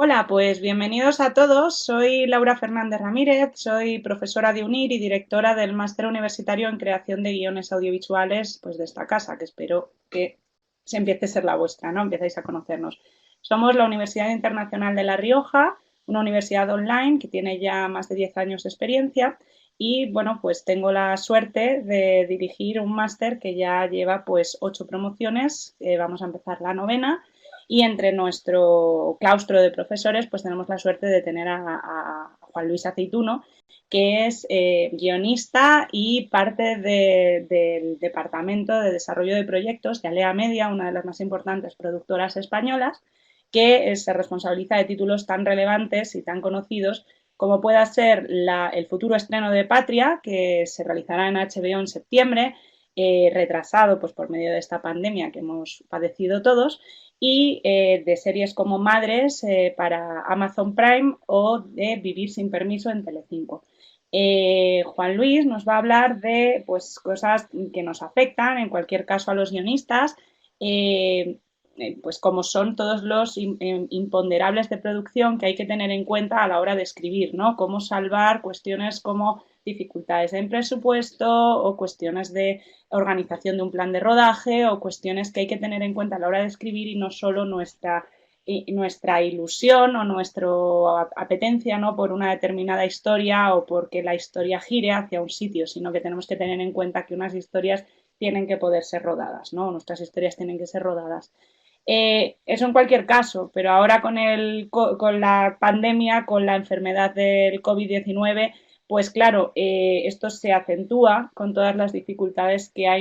Hola, pues bienvenidos a todos. Soy Laura Fernández Ramírez, soy profesora de UNIR y directora del Máster Universitario en Creación de Guiones Audiovisuales, pues de esta casa, que espero que se empiece a ser la vuestra, ¿no? Empecéis a conocernos. Somos la Universidad Internacional de La Rioja, una universidad online que tiene ya más de 10 años de experiencia y, bueno, pues tengo la suerte de dirigir un máster que ya lleva pues 8 promociones, vamos a empezar la novena y entre nuestro claustro de profesores, pues tenemos la suerte de tener a Juan Luis Aceituno, que es guionista y parte del Departamento de Desarrollo de Proyectos de Alea Media, una de las más importantes productoras españolas, que se responsabiliza de títulos tan relevantes y tan conocidos como pueda ser el futuro estreno de Patria, que se realizará en HBO en septiembre, retrasado pues, por medio de esta pandemia que hemos padecido todos, y de series como Madres para Amazon Prime o de Vivir sin permiso en Telecinco. Juan Luis nos va a hablar de pues, cosas que nos afectan, en cualquier caso a los guionistas, eh, pues como son todos los imponderables de producción que hay que tener en cuenta a la hora de escribir, ¿no? Cómo salvar cuestiones como dificultades en presupuesto o cuestiones de organización de un plan de rodaje o cuestiones que hay que tener en cuenta a la hora de escribir y no solo nuestra ilusión o nuestra apetencia, ¿no? Por una determinada historia o porque la historia gire hacia un sitio, sino que tenemos que tener en cuenta que unas historias tienen que poder ser rodadas, ¿no? Nuestras historias tienen que ser rodadas. Eso en cualquier caso, pero ahora con la pandemia, con la enfermedad del COVID-19, pues claro, esto se acentúa con todas las dificultades que ha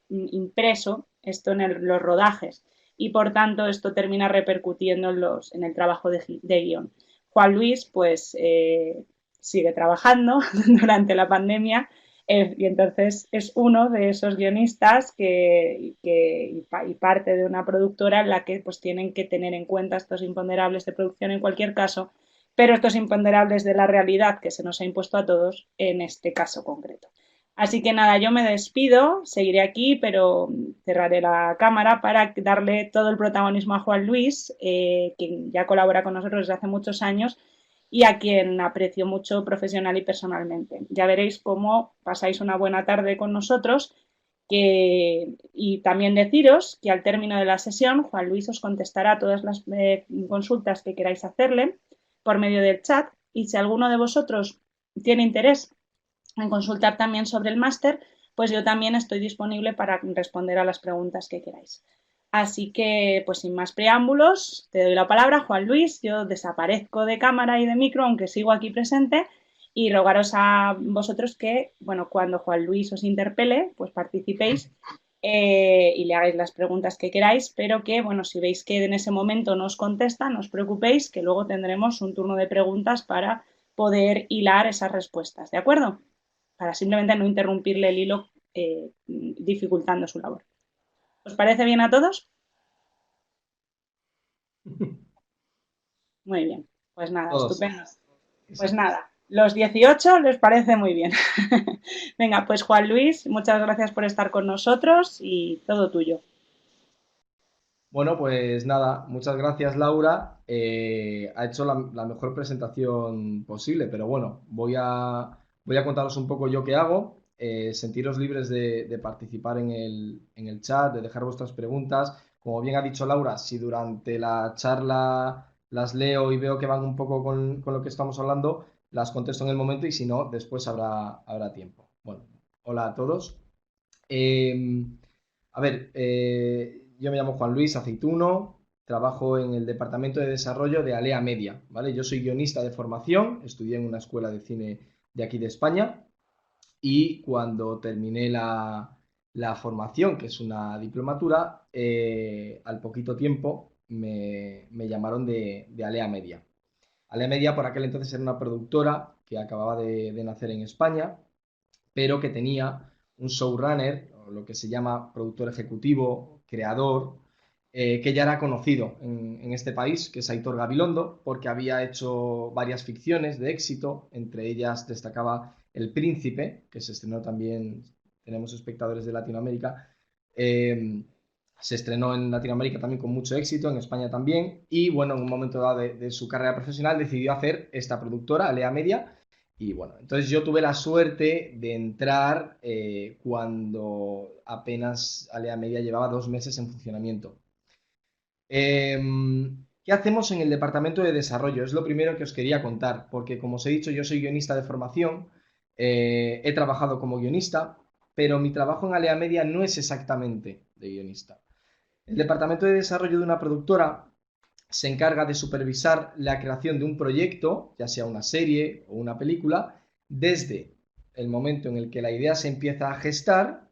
impreso esto en los rodajes y por tanto esto termina repercutiendo en el trabajo de guión. Juan Luis pues sigue trabajando durante la pandemia y entonces es uno de esos guionistas y parte de una productora en la que pues tienen que tener en cuenta estos imponderables de producción en cualquier caso, pero estos imponderables de la realidad que se nos ha impuesto a todos en este caso concreto. Así que nada, yo me despido, seguiré aquí, pero cerraré la cámara para darle todo el protagonismo a Juan Luis, quien ya colabora con nosotros desde hace muchos años y a quien aprecio mucho profesional y personalmente. Ya veréis cómo pasáis una buena tarde con nosotros y también deciros que al término de la sesión Juan Luis os contestará todas las consultas que queráis hacerle por medio del chat y si alguno de vosotros tiene interés en consultar también sobre el máster, pues yo también estoy disponible para responder a las preguntas que queráis. Así que, pues sin más preámbulos, te doy la palabra, Juan Luis. Yo desaparezco de cámara y de micro, aunque sigo aquí presente, y rogaros a vosotros que, bueno, cuando Juan Luis os interpele, pues participéis y le hagáis las preguntas que queráis, pero que, bueno, si veis que en ese momento no os contesta, no os preocupéis, que luego tendremos un turno de preguntas para poder hilar esas respuestas, ¿de acuerdo? Para simplemente no interrumpirle el hilo dificultando su labor. ¿Os parece bien a todos? Muy bien. Pues nada, Todos. estupendo. Sí, Pues sí. nada, los 18 les parece muy bien. Venga, pues Juan Luis, muchas gracias por estar con nosotros y todo tuyo. Bueno, pues nada, muchas gracias Laura. Ha hecho la mejor presentación posible, pero bueno, voy a contaros un poco yo qué hago. Sentiros libres de participar en el chat, de dejar vuestras preguntas. Como bien ha dicho Laura, si durante la charla las leo y veo que van un poco con lo que estamos hablando, las contesto en el momento y si no, después habrá tiempo. Bueno, hola a todos. Eh, a ver, yo me llamo Juan Luis Aceituno, trabajo en el Departamento de Desarrollo de Alea Media, ¿vale? Yo soy guionista de formación, estudié en una escuela de cine de aquí de España y cuando terminé la formación, que es una diplomatura, al poquito tiempo me llamaron de Alea Media. Alea Media por aquel entonces era una productora que acababa de nacer en España pero que tenía un showrunner, o lo que se llama productor ejecutivo, creador, que ya era conocido en este país, que es Aitor Gabilondo, porque había hecho varias ficciones de éxito, entre ellas destacaba El Príncipe, que se estrenó también, tenemos espectadores de Latinoamérica, eh, Se estrenó en Latinoamérica también con mucho éxito, en España también, y bueno, en un momento dado de su carrera profesional decidió hacer esta productora, Alea Media, y bueno, entonces yo tuve la suerte de entrar cuando apenas Alea Media llevaba 2 meses en funcionamiento. ¿Qué hacemos en el departamento de desarrollo? Es lo primero que os quería contar, porque como os he dicho, yo soy guionista de formación, he trabajado como guionista, pero mi trabajo en Alea Media no es exactamente de guionista. El departamento de desarrollo de una productora se encarga de supervisar la creación de un proyecto, ya sea una serie o una película, desde el momento en el que la idea se empieza a gestar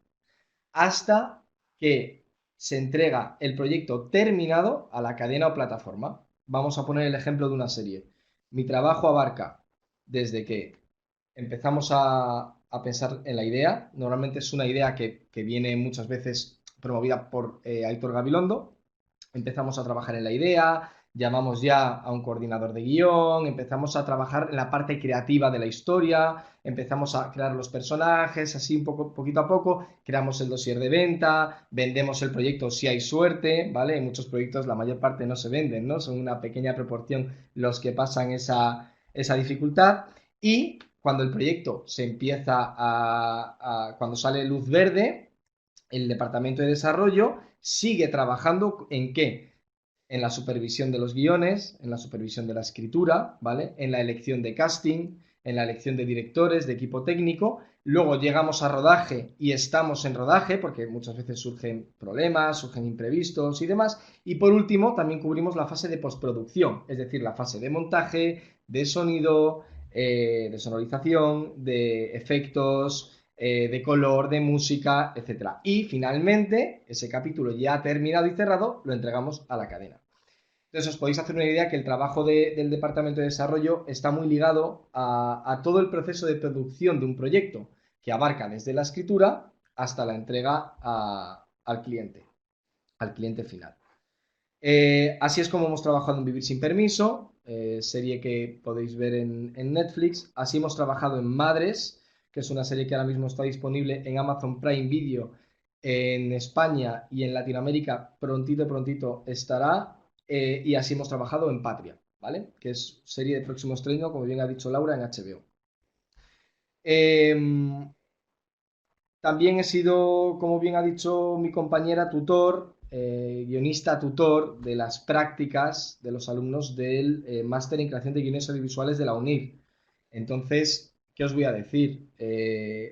hasta que se entrega el proyecto terminado a la cadena o plataforma. Vamos a poner el ejemplo de una serie. Mi trabajo abarca desde que empezamos pensar en la idea. Normalmente es una idea que viene muchas veces promovida por Aitor Gabilondo. Empezamos a trabajar en la idea, llamamos ya a un coordinador de guión, empezamos a trabajar en la parte creativa de la historia, empezamos a crear los personajes, así un poco, poquito a poco, creamos el dossier de venta, vendemos el proyecto si hay suerte, ¿vale? En muchos proyectos la mayor parte no se venden, ¿no? Son una pequeña proporción los que pasan esa dificultad y cuando el proyecto se empieza cuando sale luz verde, el departamento de desarrollo sigue trabajando en qué? En la supervisión de los guiones, en la supervisión de la escritura, ¿vale? En la elección de casting, en la elección de directores, de equipo técnico. Luego llegamos a rodaje y estamos en rodaje porque muchas veces surgen problemas, surgen imprevistos y demás. Y por último, también cubrimos la fase de postproducción, es decir, la fase de montaje, de sonido, de sonorización, de efectos, de color, de música, etcétera. Y finalmente, ese capítulo ya terminado y cerrado, lo entregamos a la cadena. Entonces os podéis hacer una idea que el trabajo del departamento de desarrollo está muy ligado a todo el proceso de producción de un proyecto, que abarca desde la escritura hasta la entrega al cliente final. Así es como hemos trabajado en Vivir sin Permiso, serie que podéis ver en Netflix. Así hemos trabajado en Madres, que es una serie que ahora mismo está disponible en Amazon Prime Video en España y en Latinoamérica. Prontito, prontito estará. Y así hemos trabajado en Patria, ¿vale? Que es serie de próximo estreno, como bien ha dicho Laura, en HBO. También he sido, como bien ha dicho mi compañera, tutor, guionista tutor de las prácticas de los alumnos del máster en creación de guiones audiovisuales de la UNIR. Entonces, ¿qué os voy a decir?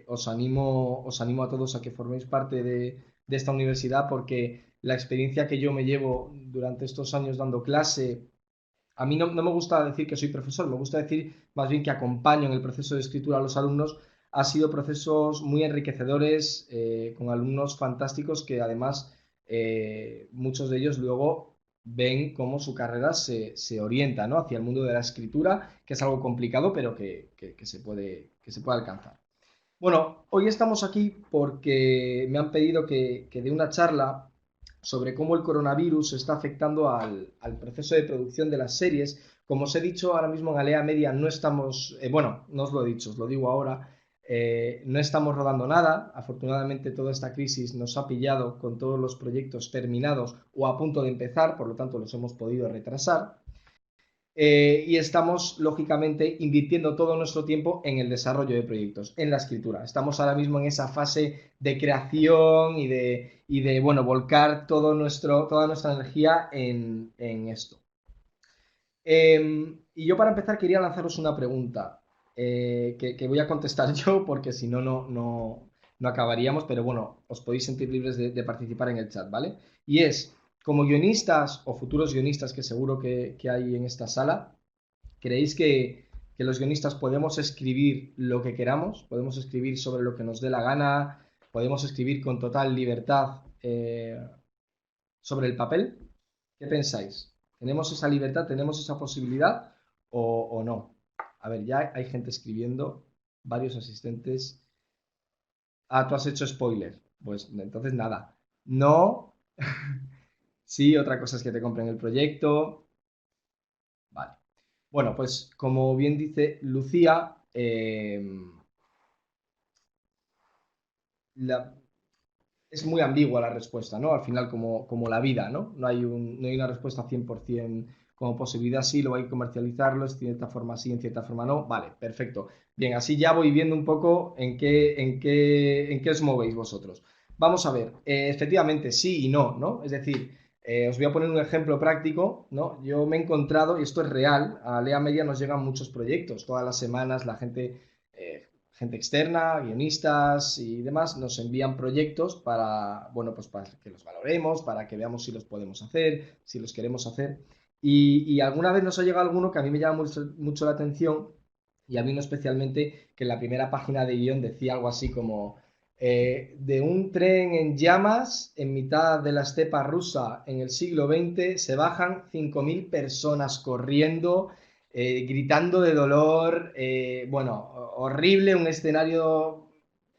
Os animo a todos a que forméis parte de esta universidad porque la experiencia que yo me llevo durante estos años dando clase, a mí no me gusta decir que soy profesor, me gusta decir más bien que acompaño en el proceso de escritura a los alumnos. Ha sido procesos muy enriquecedores, con alumnos fantásticos que además muchos de ellos luego ven cómo su carrera se orienta, ¿no? Hacia el mundo de la escritura, que es algo complicado, pero que se puede alcanzar. Bueno, hoy estamos aquí porque me han pedido que dé una charla sobre cómo el coronavirus está afectando al proceso de producción de las series. Como os he dicho, ahora mismo en Alea Media no estamos, bueno, no os lo he dicho, os lo digo ahora, no estamos rodando nada. Afortunadamente toda esta crisis nos ha pillado con todos los proyectos terminados o a punto de empezar, por lo tanto los hemos podido retrasar. Y estamos, lógicamente, invirtiendo todo nuestro tiempo en el desarrollo de proyectos, en la escritura. Estamos ahora mismo en esa fase de creación y de bueno, volcar toda nuestra energía en esto. Y yo para empezar quería lanzaros una pregunta que voy a contestar yo porque si no, no acabaríamos, pero bueno, os podéis sentir libres de participar en el chat, ¿vale? Y es, como guionistas o futuros guionistas que seguro que hay en esta sala, ¿creéis que los guionistas podemos escribir lo que queramos? ¿Podemos escribir sobre lo que nos dé la gana? ¿Podemos escribir con total libertad sobre el papel? ¿Qué pensáis? ¿Tenemos esa libertad? ¿Tenemos esa posibilidad? ¿O no? A ver, ya hay gente escribiendo, varios asistentes. Ah, tú has hecho spoiler. Pues entonces nada. No. Sí, otra cosa es que te compren el proyecto. Vale. Bueno, pues como bien dice Lucía, la- es muy ambigua la respuesta, ¿no? Al final, como la vida, ¿no? No hay una respuesta 100% como posibilidad, sí, luego hay que comercializarlo, de cierta forma sí, en cierta forma no. Vale, perfecto. Bien, así ya voy viendo un poco en qué os movéis vosotros. Vamos a ver, efectivamente, sí y no, ¿no? Es decir, os voy a poner un ejemplo práctico, ¿no? Yo me he encontrado, y esto es real, a Lea Media nos llegan muchos proyectos, todas las semanas la gente externa, guionistas y demás, nos envían proyectos para, bueno, pues para que los valoremos, para que veamos si los podemos hacer, si los queremos hacer. Y alguna vez nos ha llegado alguno que a mí me llama mucho la atención, y a mí no especialmente, que en la primera página de guión decía algo así como de un tren en llamas en mitad de la estepa rusa en el siglo XX se bajan 5.000 personas corriendo, gritando de dolor, bueno, horrible, un escenario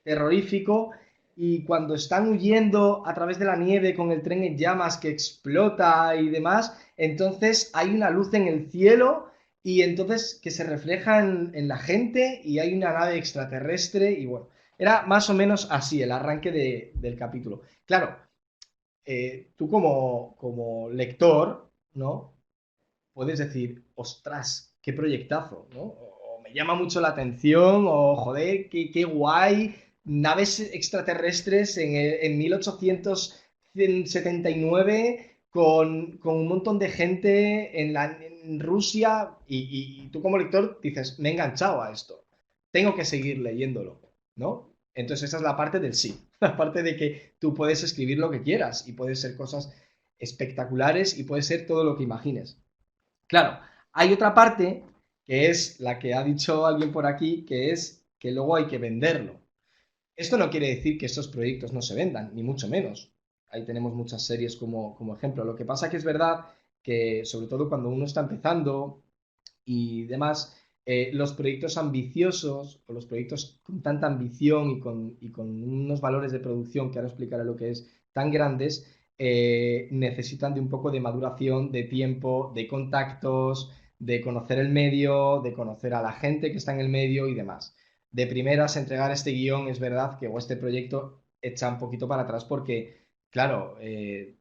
terrorífico, y cuando están huyendo a través de la nieve con el tren en llamas que explota y demás, entonces hay una luz en el cielo y entonces que se refleja en la gente y hay una nave extraterrestre y bueno, era más o menos así el arranque del capítulo. Claro, tú como lector, ¿no? Puedes decir, ostras, qué proyectazo, ¿no? O me llama mucho la atención, o joder, qué guay, naves extraterrestres en 1879 con un montón de gente en Rusia y tú como lector dices, me he enganchado a esto, tengo que seguir leyéndolo, ¿no? Entonces esa es la parte del sí, la parte de que tú puedes escribir lo que quieras y pueden ser cosas espectaculares y puede ser todo lo que imagines. Claro, hay otra parte que es la que ha dicho alguien por aquí, que es que luego hay que venderlo. Esto no quiere decir que estos proyectos no se vendan, ni mucho menos. Ahí tenemos muchas series como ejemplo. Lo que pasa que es verdad que, sobre todo cuando uno está empezando y demás, los proyectos ambiciosos o los proyectos con tanta ambición y con unos valores de producción, que ahora explicaré lo que es, tan grandes, necesitan de un poco de maduración, de tiempo, de contactos, de conocer el medio, de conocer a la gente que está en el medio y demás. De primeras, entregar este guión es verdad que, o este proyecto, echa un poquito para atrás porque, claro,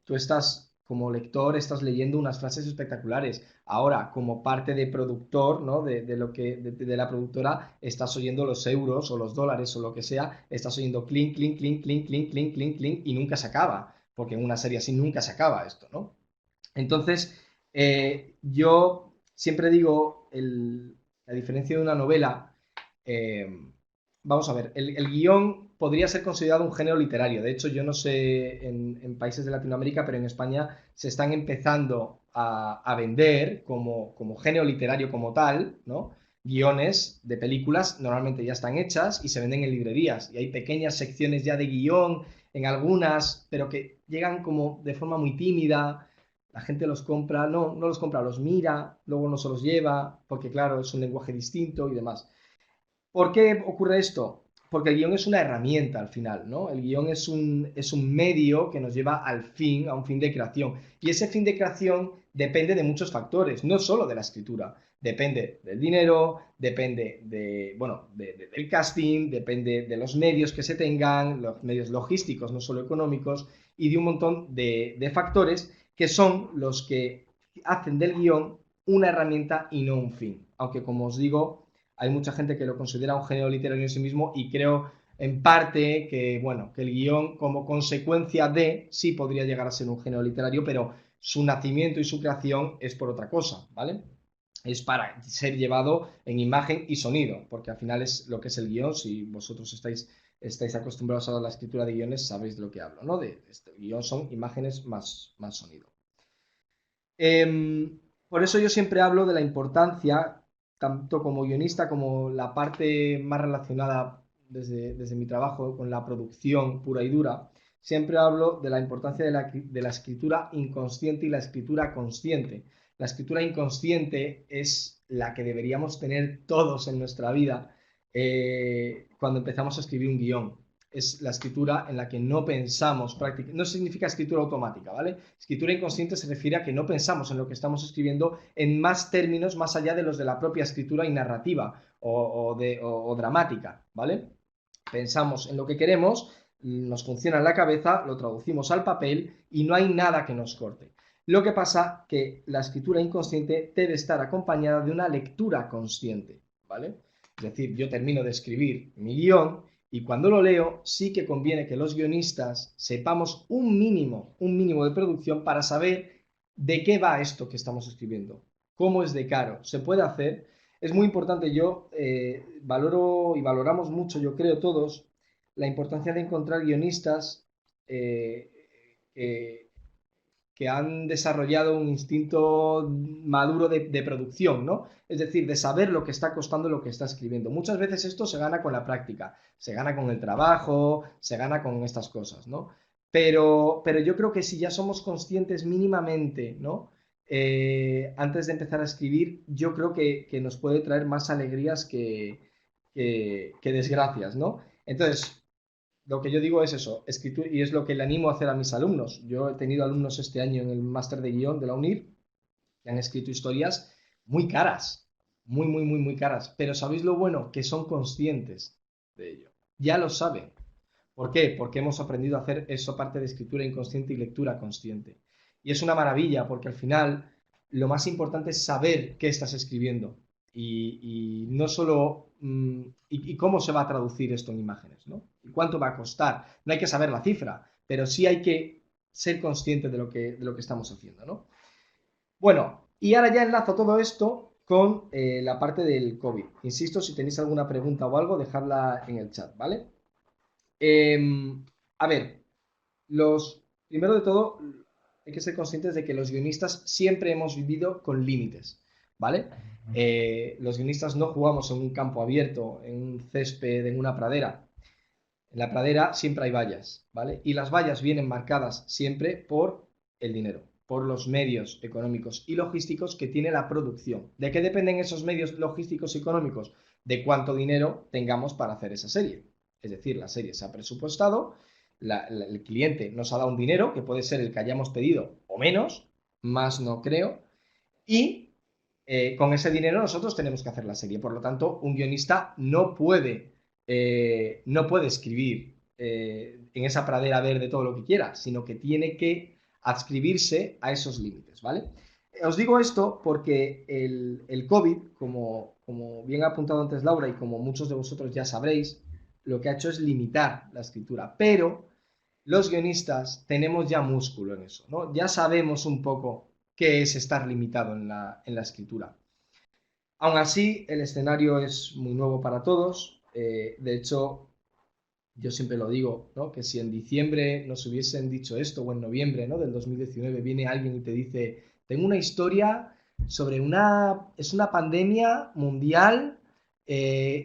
tú estás como lector, estás leyendo unas frases espectaculares. Ahora, como parte de productor, ¿no? De la productora, estás oyendo los euros o los dólares o lo que sea, estás oyendo clink, clink, clink, clink, clink, clink, clink, clink, y nunca se acaba, porque en una serie así nunca se acaba esto, ¿no? Entonces, yo siempre digo, la diferencia de una novela, eh, vamos a ver, el guión podría ser considerado un género literario. De hecho, yo no sé en países de Latinoamérica, pero en España se están empezando a vender como género literario como tal, ¿no? Guiones de películas normalmente ya están hechas y se venden en librerías. Y hay pequeñas secciones ya de guión en algunas, pero que llegan como de forma muy tímida. La gente los compra, no los compra, los mira, luego no se los lleva, porque claro, es un lenguaje distinto y demás. ¿Por qué ocurre esto? Porque el guión es una herramienta al final, ¿no? El guión es un medio que nos lleva al fin, a un fin de creación. Y ese fin de creación depende de muchos factores, no solo de la escritura. Depende del dinero, depende bueno, del casting, depende de los medios que se tengan, los medios logísticos, no solo económicos, y de un montón de factores que son los que hacen del guión una herramienta y no un fin. Aunque, como os digo, hay mucha gente que lo considera un género literario en sí mismo y creo en parte que, bueno, que el guión como consecuencia de sí podría llegar a ser un género literario, pero su nacimiento y su creación es por otra cosa, ¿vale? Es para ser llevado en imagen y sonido, porque al final es lo que es el guión. Si vosotros estáis acostumbrados a la escritura de guiones, sabéis de lo que hablo, ¿no? El guión son imágenes más sonido. Por eso yo siempre hablo de la importancia, tanto como guionista como la parte más relacionada desde mi trabajo con la producción pura y dura, siempre hablo de la importancia de la escritura inconsciente y la escritura consciente. La escritura inconsciente es la que deberíamos tener todos en nuestra vida cuando empezamos a escribir un guión. Es la escritura en la que no pensamos, no significa escritura automática, ¿vale? Escritura inconsciente se refiere a que no pensamos en lo que estamos escribiendo en más términos más allá de los de la propia escritura y narrativa o dramática, ¿vale? Pensamos en lo que queremos, nos funciona en la cabeza, lo traducimos al papel y no hay nada que nos corte. Lo que pasa que la escritura inconsciente debe estar acompañada de una lectura consciente, ¿vale? Es decir, yo termino de escribir mi guión y cuando lo leo sí que conviene que los guionistas sepamos un mínimo de producción para saber de qué va esto que estamos escribiendo, cómo es de caro, se puede hacer. Es muy importante, yo valoro y valoramos mucho, yo creo todos, la importancia de encontrar guionistas eh, que, que han desarrollado un instinto maduro de producción, ¿no? Es decir, de saber lo que está costando lo que está escribiendo. Muchas veces esto se gana con la práctica, se gana con el trabajo, se gana con estas cosas, ¿no? Pero yo creo que si ya somos conscientes mínimamente, ¿no? Antes de empezar a escribir, yo creo que nos puede traer más alegrías que desgracias, ¿no? Entonces, lo que yo digo es eso, escritura, y es lo que le animo a hacer a mis alumnos. Yo he tenido alumnos este año en el máster de guión de la UNIR que han escrito historias muy caras, muy, muy, muy, muy caras. Pero ¿sabéis lo bueno? Que son conscientes de ello. Ya lo saben. ¿Por qué? Porque hemos aprendido a hacer eso parte de escritura inconsciente y lectura consciente. Y es una maravilla porque al final lo más importante es saber qué estás escribiendo y no solo y cómo se va a traducir esto en imágenes, ¿no? Y cuánto va a costar. No hay que saber la cifra, pero sí hay que ser consciente de lo que estamos haciendo, ¿no? Bueno, y ahora ya enlazo todo esto con la parte del COVID. Insisto, si tenéis alguna pregunta o algo, dejadla en el chat, ¿vale? A ver, primero de todo, hay que ser conscientes de que los guionistas siempre hemos vivido con límites, ¿vale? Los guionistas no jugamos en un campo abierto, en un césped, en una pradera. En la pradera siempre hay vallas, ¿vale? Y las vallas vienen marcadas siempre por el dinero, por los medios económicos y logísticos que tiene la producción. ¿De qué dependen esos medios logísticos y económicos? De cuánto dinero tengamos para hacer esa serie. Es decir, la serie se ha presupuestado, el cliente nos ha dado un dinero, que puede ser el que hayamos pedido o menos, más no creo, y con ese dinero nosotros tenemos que hacer la serie. Por lo tanto, un guionista no puede escribir en esa pradera verde todo lo que quiera, sino que tiene que adscribirse a esos límites, ¿vale? Os digo esto porque el COVID, como bien ha apuntado antes Laura y como muchos de vosotros ya sabréis, lo que ha hecho es limitar la escritura, pero los guionistas tenemos ya músculo en eso, ¿no? Ya sabemos un poco qué es estar limitado en la escritura. Aún así, el escenario es muy nuevo para todos. De hecho, yo siempre lo digo, ¿no? Que si en diciembre nos hubiesen dicho esto, o en noviembre, ¿no? del 2019, viene alguien y te dice, tengo una historia sobre es una pandemia mundial,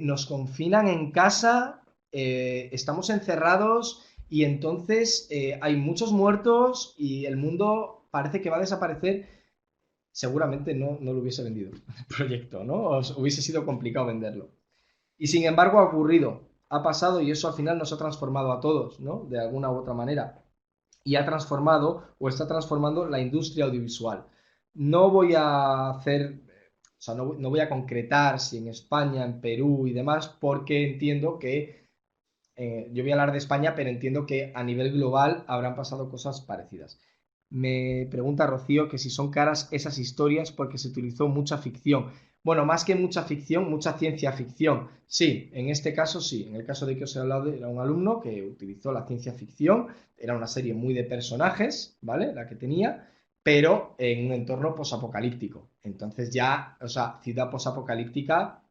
nos confinan en casa, estamos encerrados y entonces hay muchos muertos y el mundo parece que va a desaparecer, seguramente no lo hubiese vendido el proyecto, ¿no? Os hubiese sido complicado venderlo. Y sin embargo ha ocurrido, ha pasado y eso al final nos ha transformado a todos, ¿no? De alguna u otra manera. Y ha transformado o está transformando la industria audiovisual. No voy a hacer, o sea, no voy a concretar si en España, en Perú y demás, porque entiendo que, yo voy a hablar de España, pero entiendo que a nivel global habrán pasado cosas parecidas. Me pregunta Rocío que si son caras esas historias porque se utilizó mucha ficción. Bueno, más que mucha ficción, mucha ciencia ficción. Sí, en este caso sí. En el caso de que os he hablado, era un alumno que utilizó la ciencia ficción. Era una serie muy de personajes, ¿vale? La que tenía, pero en un entorno posapocalíptico. Entonces ya, o sea, ciudad posapocalíptica,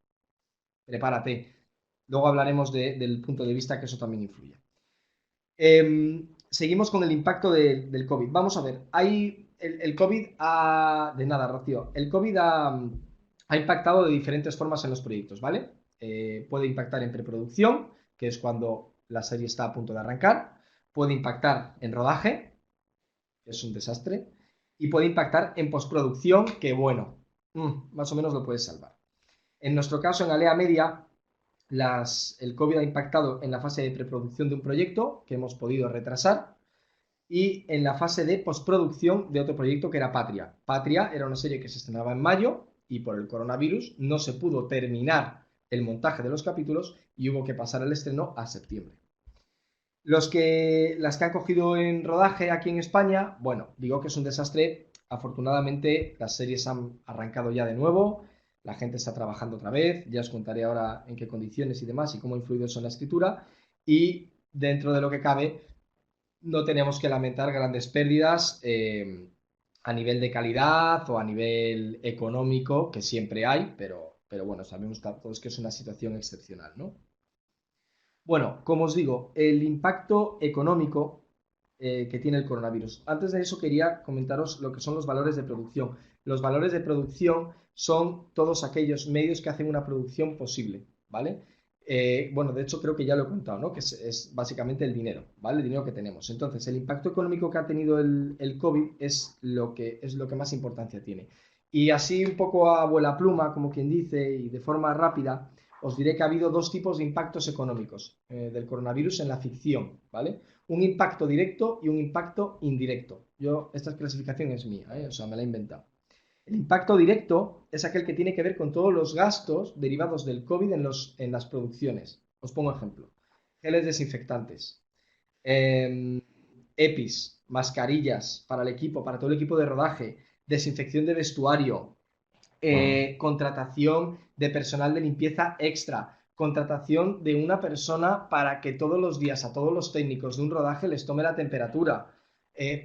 prepárate. Luego hablaremos del punto de vista que eso también influye. Seguimos con el impacto del COVID. Vamos a ver, el COVID de nada, Rocío. El COVID ha impactado de diferentes formas en los proyectos, ¿vale? Puede impactar en preproducción, que es cuando la serie está a punto de arrancar. Puede impactar en rodaje, que es un desastre. Y puede impactar en postproducción, que bueno, más o menos lo puedes salvar. En nuestro caso, en Alea Media, el COVID ha impactado en la fase de preproducción de un proyecto que hemos podido retrasar y en la fase de postproducción de otro proyecto que era Patria. Patria era una serie que se estrenaba en mayo y por el coronavirus no se pudo terminar el montaje de los capítulos y hubo que pasar el estreno a septiembre. Las que han cogido en rodaje aquí en España, bueno, digo que es un desastre. Afortunadamente, las series han arrancado ya de nuevo, la gente está trabajando otra vez, ya os contaré ahora en qué condiciones y demás y cómo ha influido eso en la escritura. Y dentro de lo que cabe, no tenemos que lamentar grandes pérdidas a nivel de calidad o a nivel económico, que siempre hay, pero bueno, sabemos todos que es una situación excepcional, ¿no? Bueno, como os digo, el impacto económico que tiene el coronavirus. Antes de eso quería comentaros lo que son los valores de producción. Los valores de producción son todos aquellos medios que hacen una producción posible, ¿vale? Bueno, de hecho creo que ya lo he contado, ¿no? Que es básicamente el dinero, ¿vale? El dinero que tenemos. Entonces, el impacto económico que ha tenido el COVID es lo que más importancia tiene. Y así un poco a vuela pluma, como quien dice, y de forma rápida, os diré que ha habido dos tipos de impactos económicos del coronavirus en la ficción, ¿vale? Un impacto directo y un impacto indirecto. Esta clasificación es mía, o sea, me la he inventado. El impacto directo es aquel que tiene que ver con todos los gastos derivados del COVID en las producciones. Os pongo ejemplo. Geles desinfectantes, EPIs, mascarillas para el equipo, para todo el equipo de rodaje, desinfección de vestuario, contratación de personal de limpieza extra, contratación de una persona para que todos los días a todos los técnicos de un rodaje les tome la temperatura,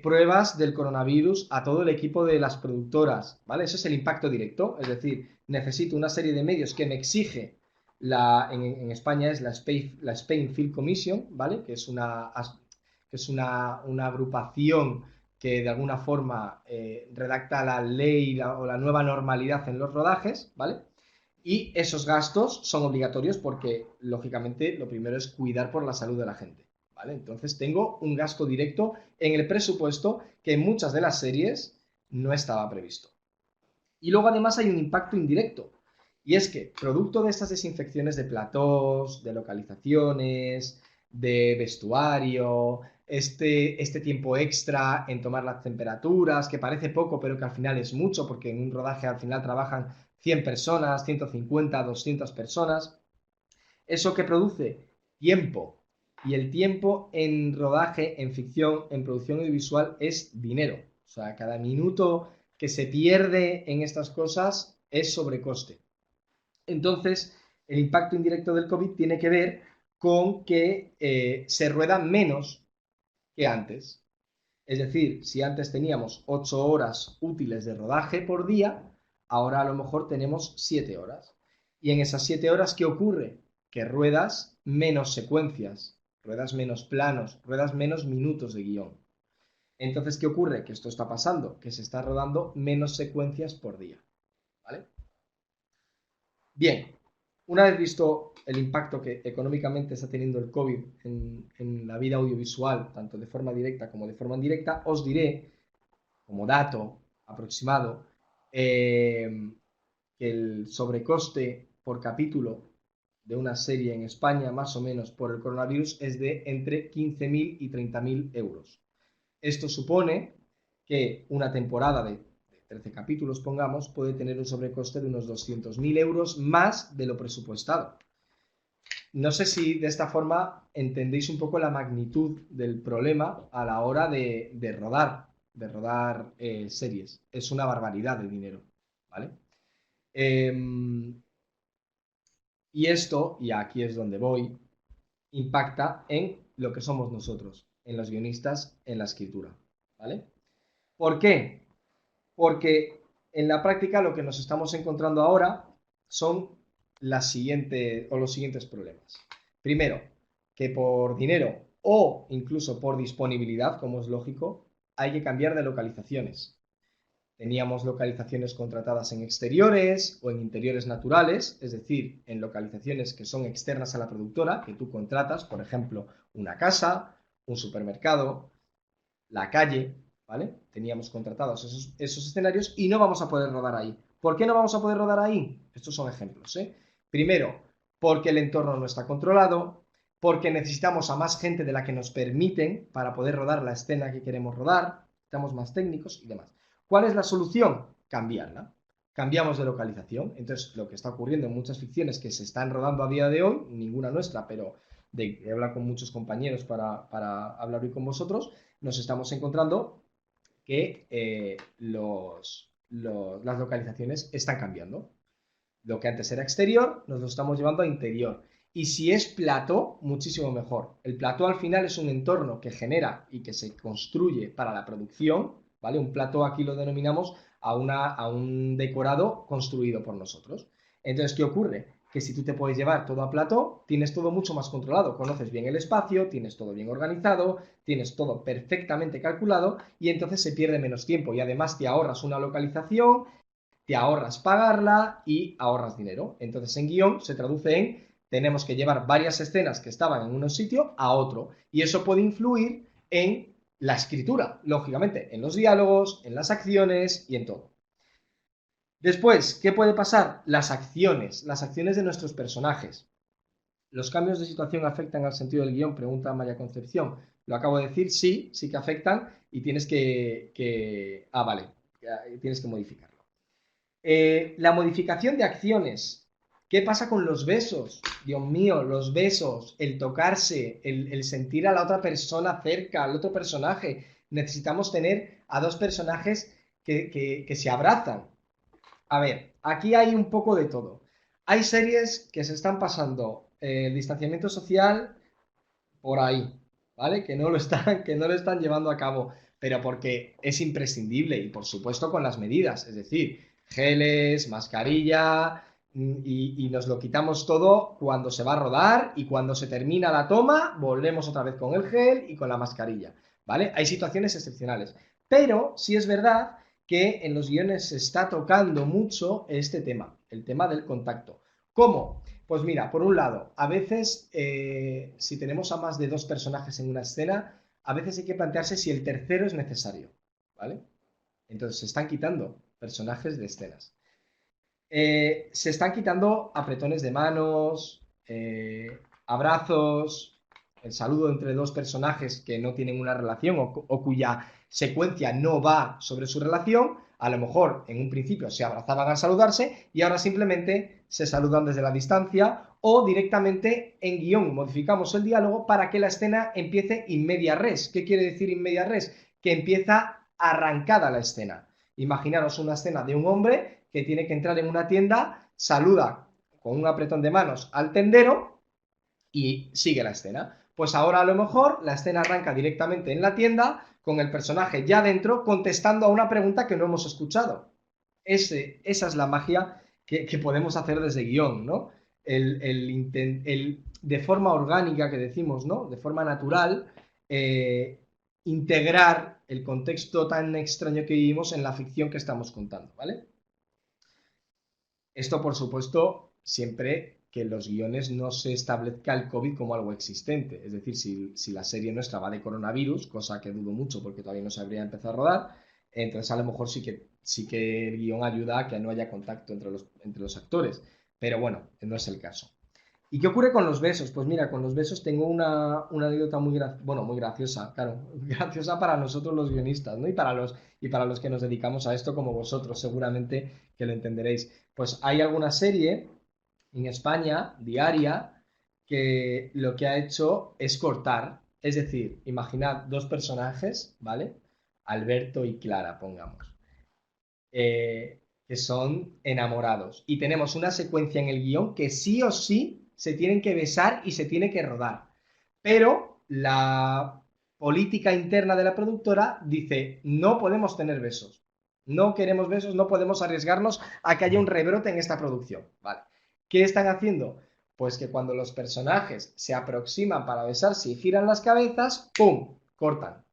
pruebas del coronavirus a todo el equipo de las productoras, ¿vale? Eso es el impacto directo, es decir, necesito una serie de medios que me exige en España es la Spain Film Commission, ¿vale? Que es una agrupación que de alguna forma redacta la ley o la nueva normalidad en los rodajes, ¿vale? Y esos gastos son obligatorios porque, lógicamente, lo primero es cuidar por la salud de la gente, ¿vale? Entonces tengo un gasto directo en el presupuesto que en muchas de las series no estaba previsto. Y luego además hay un impacto indirecto. Y es que, producto de estas desinfecciones de platós, de localizaciones, de vestuario, este tiempo extra en tomar las temperaturas, que parece poco, pero que al final es mucho, porque en un rodaje al final trabajan 100 personas, 150, 200 personas. ¿Eso que produce? Tiempo. Y el tiempo en rodaje, en ficción, en producción audiovisual es dinero. O sea, cada minuto que se pierde en estas cosas es sobrecoste. Entonces, el impacto indirecto del COVID tiene que ver con que se rueda menos que antes. Es decir, si antes teníamos 8 horas útiles de rodaje por día, ahora a lo mejor tenemos 7 horas. Y en esas 7 horas, ¿qué ocurre? Que ruedas menos secuencias, ruedas menos planos, ruedas menos minutos de guión. Entonces, ¿qué ocurre? Que esto está pasando, que se está rodando menos secuencias por día. ¿Vale? Bien, una vez visto el impacto que económicamente está teniendo el COVID en la vida audiovisual, tanto de forma directa como de forma indirecta, os diré, como dato aproximado, que el sobrecoste por capítulo de una serie en España, más o menos por el coronavirus, es de entre 15.000 y 30.000 euros. Esto supone que una temporada de 13 capítulos, pongamos, puede tener un sobrecoste de unos 200.000 euros más de lo presupuestado. No sé si de esta forma entendéis un poco la magnitud del problema a la hora de rodar series. Es una barbaridad de dinero, ¿vale? Y esto, y aquí es donde voy, impacta en lo que somos nosotros, en los guionistas, en la escritura, ¿vale? ¿Por qué? Porque en la práctica lo que nos estamos encontrando ahora son los siguientes problemas. Primero, que por dinero o incluso por disponibilidad, como es lógico, hay que cambiar de localizaciones. Teníamos localizaciones contratadas en exteriores o en interiores naturales, es decir, en localizaciones que son externas a la productora, que tú contratas, por ejemplo, una casa, un supermercado, la calle, ¿vale? Teníamos contratados esos escenarios y no vamos a poder rodar ahí. ¿Por qué no vamos a poder rodar ahí? Estos son ejemplos, ¿eh? Primero, porque el entorno no está controlado, porque necesitamos a más gente de la que nos permiten para poder rodar la escena que queremos rodar, necesitamos más técnicos y demás. ¿Cuál es la solución? Cambiarla. Cambiamos de localización. Entonces, lo que está ocurriendo en muchas ficciones que se están rodando a día de hoy, ninguna nuestra, pero de hablar con muchos compañeros para hablar hoy con vosotros, nos estamos encontrando que las localizaciones están cambiando. Lo que antes era exterior, nos lo estamos llevando a interior. Y si es plató, muchísimo mejor. El plató al final es un entorno que genera y que se construye para la producción, ¿vale? Un plató aquí lo denominamos a un decorado construido por nosotros. Entonces, ¿qué ocurre? Que si tú te puedes llevar todo a plató, tienes todo mucho más controlado, conoces bien el espacio, tienes todo bien organizado, tienes todo perfectamente calculado y entonces se pierde menos tiempo y además te ahorras una localización, te ahorras pagarla y ahorras dinero. Entonces en guión se traduce en tenemos que llevar varias escenas que estaban en un sitio a otro y eso puede influir en la escritura, lógicamente, en los diálogos, en las acciones y en todo. Después, ¿qué puede pasar? Las acciones de nuestros personajes. ¿Los cambios de situación afectan al sentido del guión? Pregunta María Concepción. Lo acabo de decir, sí, sí que afectan y tienes vale, tienes que modificarlo. La modificación de acciones. ¿Qué pasa con los besos? Dios mío, los besos, el tocarse, el sentir a la otra persona cerca, al otro personaje. Necesitamos tener a dos personajes que se abrazan. A ver, aquí hay un poco de todo. Hay series que se están pasando el distanciamiento social por ahí, ¿vale? Que no lo están llevando a cabo, pero porque es imprescindible y por supuesto con las medidas, es decir, geles, mascarilla y nos lo quitamos todo cuando se va a rodar y cuando se termina la toma, volvemos otra vez con el gel y con la mascarilla, ¿vale? Hay situaciones excepcionales, pero sí es verdad que en los guiones se está tocando mucho este tema, el tema del contacto. ¿Cómo? Pues mira, por un lado, a veces si tenemos a más de dos personajes en una escena, a veces hay que plantearse si el tercero es necesario, ¿vale? Entonces se están quitando personajes de escenas. Se están quitando apretones de manos, abrazos, el saludo entre dos personajes que no tienen una relación o cuya secuencia no va sobre su relación. A lo mejor en un principio se abrazaban al saludarse y ahora simplemente se saludan desde la distancia o directamente en guión modificamos el diálogo para que la escena empiece in media res. ¿Qué quiere decir in media res? Que empieza arrancada la escena. Imaginaros una escena de un hombre que tiene que entrar en una tienda, saluda con un apretón de manos al tendero y sigue la escena. Pues ahora a lo mejor la escena arranca directamente en la tienda con el personaje ya dentro contestando a una pregunta que no hemos escuchado. Esa es la magia que podemos hacer desde guión, ¿no? De forma orgánica que decimos, ¿no? De forma natural, integrar el contexto tan extraño que vivimos en la ficción que estamos contando, ¿vale? Esto, por supuesto, siempre que en los guiones no se establezca el COVID como algo existente. Es decir, si la serie nuestra va de coronavirus, cosa que dudo mucho porque todavía no se habría empezado a rodar, entonces a lo mejor sí que el guión ayuda a que no haya contacto entre los actores. Pero bueno, no es el caso. ¿Y qué ocurre con los besos? Pues mira, con los besos tengo una anécdota muy graciosa, claro, graciosa para nosotros los guionistas, ¿no? Y para los que nos dedicamos a esto como vosotros, seguramente que lo entenderéis. Pues hay alguna serie en España, diaria, que lo que ha hecho es cortar. Es decir, imaginad dos personajes, ¿vale? Alberto y Clara, pongamos, que son enamorados. Y tenemos una secuencia en el guión que sí o sí se tienen que besar y se tiene que rodar. Pero la política interna de la productora dice, no podemos tener besos. No queremos besos, no podemos arriesgarnos a que haya un rebrote en esta producción. Vale. ¿Qué están haciendo? Pues que cuando los personajes se aproximan para besarse y giran las cabezas, ¡pum! Cortan.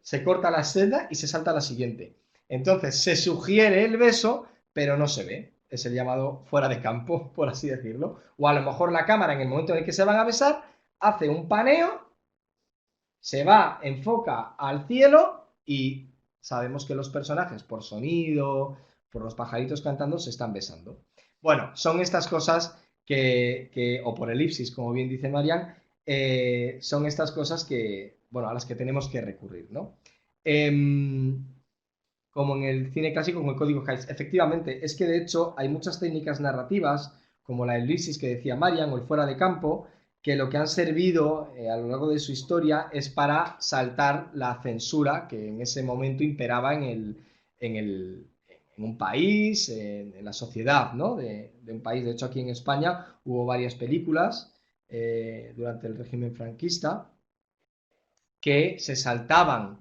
Se corta la escena y se salta a la siguiente. Entonces se sugiere el beso, pero no se ve. Es el llamado fuera de campo, por así decirlo. O a lo mejor la cámara en el momento en el que se van a besar hace un paneo, se va, enfoca al cielo y sabemos que los personajes por sonido, por los pajaritos cantando, se están besando. Bueno, son estas cosas o por elipsis, como bien dice Marian, son estas cosas bueno, a las que tenemos que recurrir, ¿no? Em, como en el cine clásico con el código Hays. Efectivamente, es que de hecho hay muchas técnicas narrativas, como la elipsis que decía Marian o el fuera de campo, que lo que han servido a lo largo de su historia es para saltar la censura que en ese momento imperaba en el- en un país, en la sociedad, ¿no? De un país. De hecho, aquí en España hubo varias películas durante el régimen franquista que se saltaban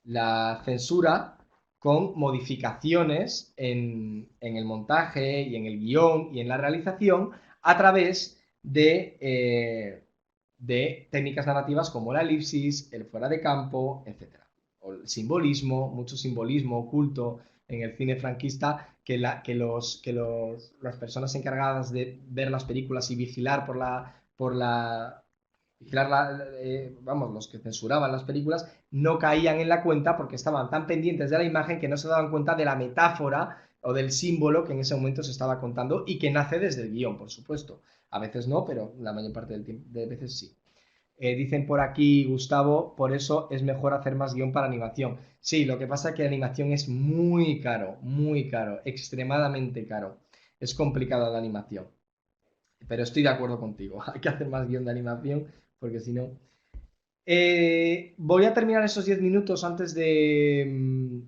la censura con modificaciones en el montaje y en el guión y en la realización a través de técnicas narrativas como la elipsis, el fuera de campo, etcétera. O el simbolismo, mucho simbolismo oculto en el cine franquista las personas encargadas de ver las películas y vigilar vigilar vamos, los que censuraban las películas, no caían en la cuenta porque estaban tan pendientes de la imagen que no se daban cuenta de la metáfora o del símbolo que en ese momento se estaba contando y que nace desde el guión, por supuesto. A veces no, pero la mayor parte del tiempo, de veces sí. Dicen por aquí, Gustavo, por eso es mejor hacer más guión para animación. Sí, lo que pasa es que la animación es muy caro, extremadamente caro. Es complicada la animación, pero estoy de acuerdo contigo. Hay que hacer más guión de animación porque si no... voy a terminar esos 10 minutos antes de...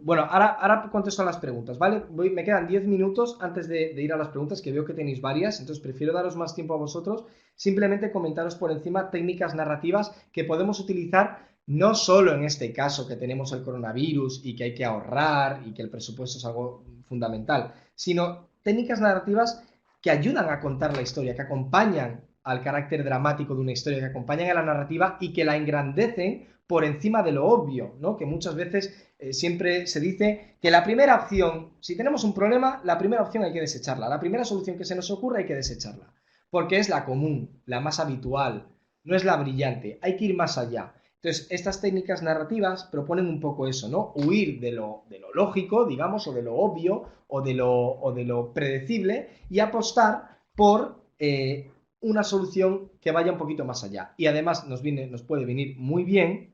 bueno, ahora contesto a las preguntas, ¿vale? Me quedan 10 minutos antes de ir a las preguntas, que veo que tenéis varias, entonces prefiero daros más tiempo a vosotros, simplemente comentaros por encima técnicas narrativas que podemos utilizar no solo en este caso que tenemos el coronavirus y que hay que ahorrar y que el presupuesto es algo fundamental, sino técnicas narrativas que ayudan a contar la historia, que acompañan al carácter dramático de una historia, que acompañan a la narrativa y que la engrandecen por encima de lo obvio, ¿no? Que muchas veces siempre se dice que la primera opción, si tenemos un problema, la primera opción hay que desecharla, la primera solución que se nos ocurra hay que desecharla, porque es la común, la más habitual, no es la brillante, hay que ir más allá. Entonces, estas técnicas narrativas proponen un poco eso, ¿no? Huir de lo lógico, digamos, o de lo obvio, o de lo predecible, y apostar por una solución que vaya un poquito más allá. Y además nos puede venir muy bien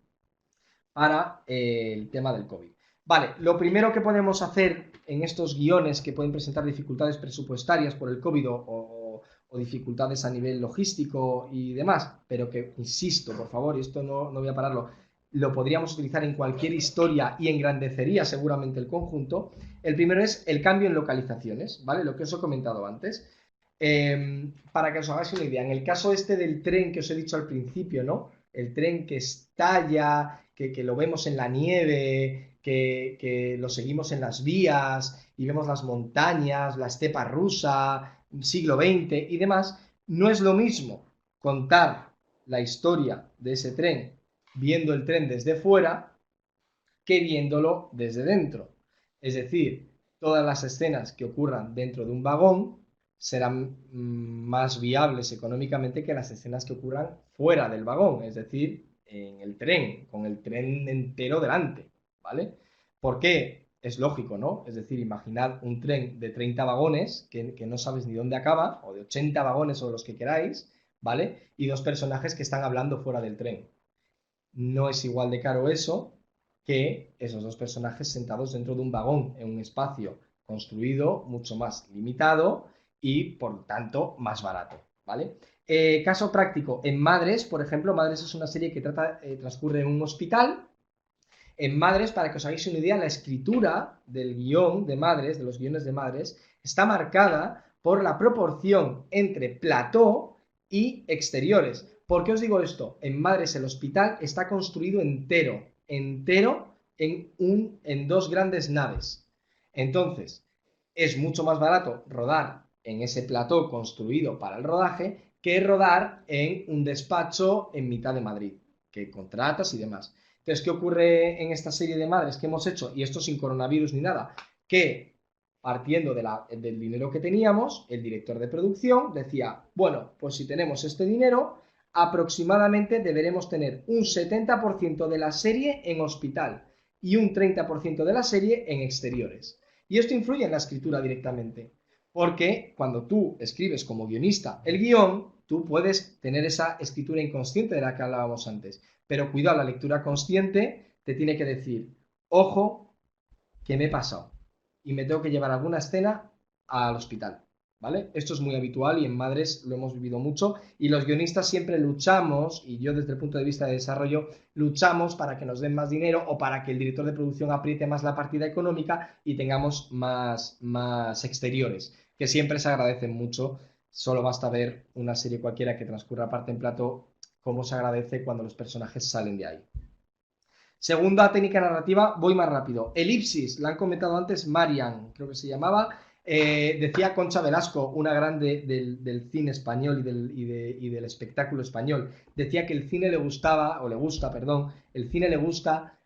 para el tema del COVID. Vale, lo primero que podemos hacer en estos guiones que pueden presentar dificultades presupuestarias por el COVID o dificultades a nivel logístico y demás, pero que, insisto, por favor, y esto no voy a pararlo, lo podríamos utilizar en cualquier historia y engrandecería seguramente el conjunto. El primero es el cambio en localizaciones, ¿vale? Lo que os he comentado antes. Para que os hagáis una idea, en el caso este del tren que os he dicho al principio, ¿no? El tren que estalla, que lo vemos en la nieve, que lo seguimos en las vías y vemos las montañas, la estepa rusa, siglo XX y demás, no es lo mismo contar la historia de ese tren viendo el tren desde fuera que viéndolo desde dentro. Es decir, todas las escenas que ocurran dentro de un vagón serán más viables económicamente que las escenas que ocurran fuera del vagón, es decir, en el tren, con el tren entero delante, ¿vale? ¿Por qué? Es lógico, ¿no? Es decir, imaginad un tren de 30 vagones que no sabes ni dónde acaba, o de 80 vagones o los que queráis, ¿vale? Y dos personajes que están hablando fuera del tren. No es igual de caro eso que esos dos personajes sentados dentro de un vagón en un espacio construido mucho más limitado y por tanto más barato, ¿vale? Caso práctico, en Madres, por ejemplo, Madres es una serie que transcurre en un hospital. En Madres, para que os hagáis una idea, la escritura del guión de Madres, de los guiones de Madres, está marcada por la proporción entre plató y exteriores. ¿Por qué os digo esto? En Madres el hospital está construido entero en dos grandes naves. Entonces, es mucho más barato rodar en ese plató construido para el rodaje que rodar en un despacho en mitad de Madrid, que contratas y demás. Entonces, ¿qué ocurre en esta serie de Madres que hemos hecho? Y esto sin coronavirus ni nada, que partiendo del dinero que teníamos, el director de producción decía, bueno, pues si tenemos este dinero, aproximadamente deberemos tener un 70% de la serie en hospital y un 30% de la serie en exteriores. Y esto influye en la escritura directamente, porque cuando tú escribes como guionista el guión, tú puedes tener esa escritura inconsciente de la que hablábamos antes. Pero cuidado, la lectura consciente te tiene que decir, ojo, que me he pasado y me tengo que llevar alguna escena al hospital. ¿vale? Esto es muy habitual y en Madres lo hemos vivido mucho y los guionistas siempre luchamos, y yo desde el punto de vista de desarrollo, luchamos para que nos den más dinero o para que el director de producción apriete más la partida económica y tengamos más exteriores, que siempre se agradecen mucho. Solo basta ver una serie cualquiera que transcurra aparte en plato, cómo se agradece cuando los personajes salen de ahí. Segunda técnica narrativa, voy más rápido. Elipsis, la han comentado antes Marian, creo que se llamaba. Decía Concha Velasco, una grande del cine español y del espectáculo español. Decía que el cine le gustaba, o le gusta, perdón, el cine le gusta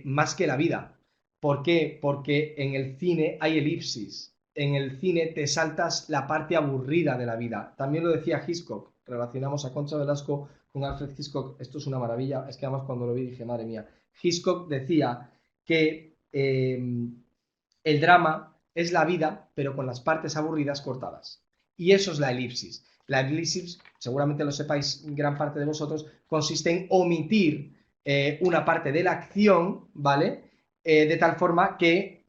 más que la vida. ¿Por qué? Porque en el cine hay elipsis. En el cine te saltas la parte aburrida de la vida. También lo decía Hitchcock. Relacionamos a Concha Velasco con Alfred Hitchcock. Esto es una maravilla. Es que además cuando lo vi dije, madre mía. Hitchcock decía que el drama es la vida, pero con las partes aburridas cortadas. Y eso es la elipsis. La elipsis, seguramente lo sepáis gran parte de vosotros, consiste en omitir una parte de la acción, ¿vale? De tal forma que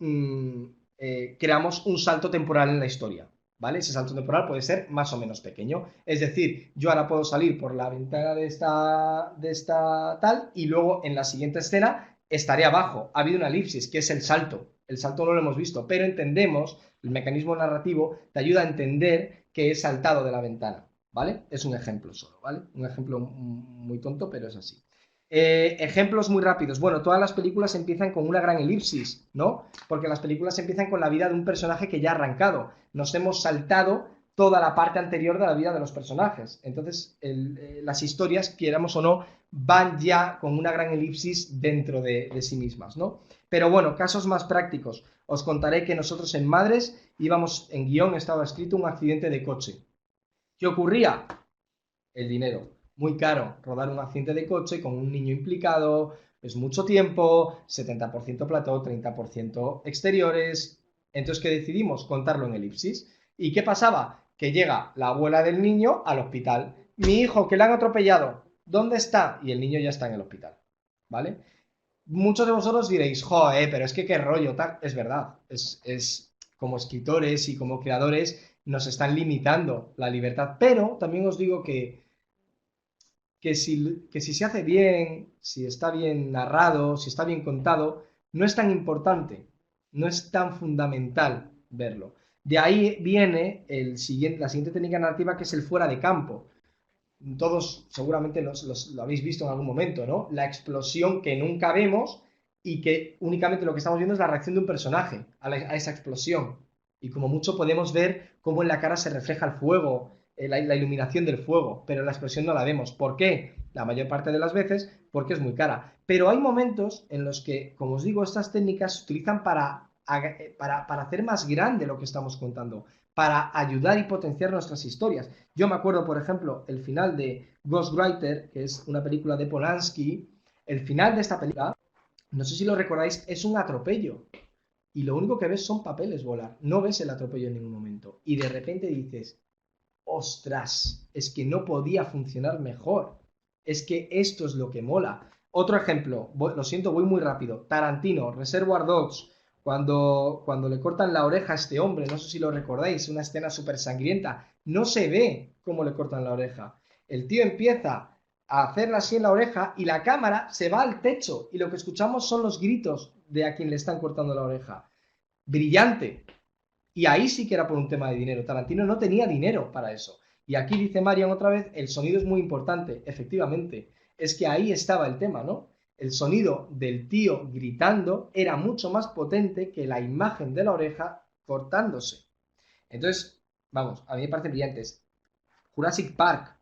creamos un salto temporal en la historia. ¿Vale? Ese salto temporal puede ser más o menos pequeño. Es decir, yo ahora puedo salir por la ventana de esta tal y luego en la siguiente escena estaré abajo. Ha habido una elipsis, que es el salto. El salto no lo hemos visto, pero entendemos, el mecanismo narrativo te ayuda a entender que he saltado de la ventana. ¿Vale? Es un ejemplo solo, ¿vale? Un ejemplo muy tonto, pero es así. Ejemplos muy rápidos. Bueno, todas las películas empiezan con una gran elipsis, ¿no? Porque las películas empiezan con la vida de un personaje que ya ha arrancado. Nos hemos saltado toda la parte anterior de la vida de los personajes. Entonces, las historias, quieramos o no, van ya con una gran elipsis dentro de sí mismas, ¿no? Pero bueno, casos más prácticos. Os contaré que nosotros en Madres íbamos, en guión estaba escrito un accidente de coche. ¿Qué ocurría? El dinero. Muy caro rodar un accidente de coche con un niño implicado, es mucho tiempo, 70% plató, 30% exteriores. Entonces, ¿qué decidimos? Contarlo en elipsis. ¿Y qué pasaba? Que llega la abuela del niño al hospital. Mi hijo, que le han atropellado, ¿dónde está? Y el niño ya está en el hospital. ¿Vale? Muchos de vosotros diréis, joder, pero es que qué rollo, tal. Es verdad, es como escritores y como creadores nos están limitando la libertad, pero también os digo que si se hace bien, si está bien narrado, si está bien contado, no es tan importante, no es tan fundamental verlo. De ahí viene la siguiente técnica narrativa, que es el fuera de campo. Todos seguramente lo habéis visto en algún momento, ¿no? La explosión que nunca vemos y que únicamente lo que estamos viendo es la reacción de un personaje a esa explosión. Y como mucho podemos ver cómo en la cara se refleja el fuego, la iluminación del fuego, pero la explosión no la vemos. ¿Por qué? La mayor parte de las veces porque es muy cara. Pero hay momentos en los que, como os digo, estas técnicas se utilizan para hacer más grande lo que estamos contando, para ayudar y potenciar nuestras historias. Yo me acuerdo, por ejemplo, el final de Ghostwriter, que es una película de Polanski. El final de esta película, no sé si lo recordáis, es un atropello. Y lo único que ves son papeles volar. No ves el atropello en ningún momento. Y de repente dices, ostras, es que no podía funcionar mejor. Es que esto es lo que mola. Otro ejemplo, lo siento, voy muy rápido. Tarantino, Reservoir Dogs, cuando le cortan la oreja a este hombre, no sé si lo recordáis, una escena súper sangrienta, no se ve cómo le cortan la oreja. El tío empieza a hacerla así en la oreja y la cámara se va al techo y lo que escuchamos son los gritos de a quien le están cortando la oreja. Brillante. Y ahí sí que era por un tema de dinero. Tarantino no tenía dinero para eso. Y aquí dice Marian otra vez, el sonido es muy importante. Efectivamente, es que ahí estaba el tema, ¿no? El sonido del tío gritando era mucho más potente que la imagen de la oreja cortándose. Entonces, vamos, a mí me parece brillantes. Jurassic Park,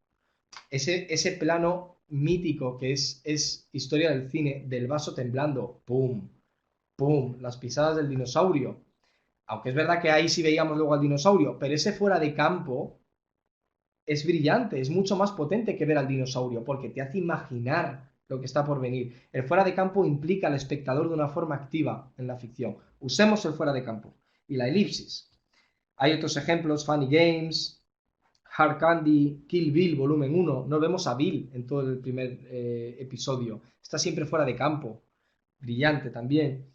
ese plano mítico que es historia del cine, del vaso temblando, pum, pum, las pisadas del dinosaurio. Aunque es verdad que ahí sí veíamos luego al dinosaurio, pero ese fuera de campo es brillante, es mucho más potente que ver al dinosaurio, porque te hace imaginar lo que está por venir. El fuera de campo implica al espectador de una forma activa en la ficción. Usemos el fuera de campo. Y la elipsis. Hay otros ejemplos, Funny Games, Hard Candy, Kill Bill, volumen 1. No vemos a Bill en todo el primer episodio. Está siempre fuera de campo. Brillante también.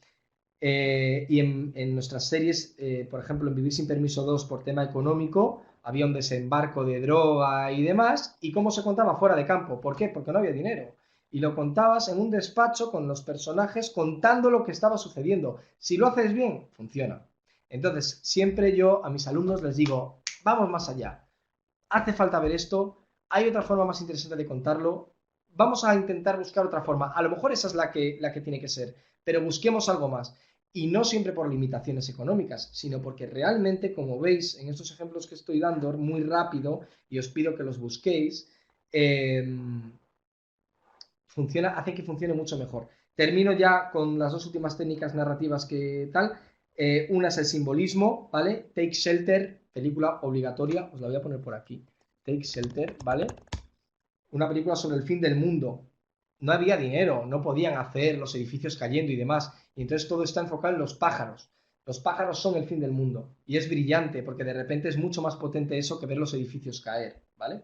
Y en nuestras series, por ejemplo, en Vivir sin Permiso 2 por tema económico, había un desembarco de droga y demás. ¿Y cómo se contaba fuera de campo? ¿Por qué? Porque no había dinero. Y lo contabas en un despacho con los personajes contando lo que estaba sucediendo. Si lo haces bien, funciona. Entonces, siempre yo a mis alumnos les digo, vamos más allá. Hace falta ver esto. Hay otra forma más interesante de contarlo. Vamos a intentar buscar otra forma. A lo mejor esa es la que tiene que ser, pero busquemos algo más. Y no siempre por limitaciones económicas, sino porque realmente, como veis en estos ejemplos que estoy dando muy rápido, y os pido que los busquéis, eh, hacen que funcione mucho mejor. Termino ya con las dos últimas técnicas narrativas que tal. Una es el simbolismo, ¿vale? Take Shelter, película obligatoria, os la voy a poner por aquí. Take Shelter, ¿vale? Una película sobre el fin del mundo. No había dinero, no podían hacer los edificios cayendo y demás. Y entonces todo está enfocado en los pájaros. Los pájaros son el fin del mundo. Y es brillante, porque de repente es mucho más potente eso que ver los edificios caer, ¿vale?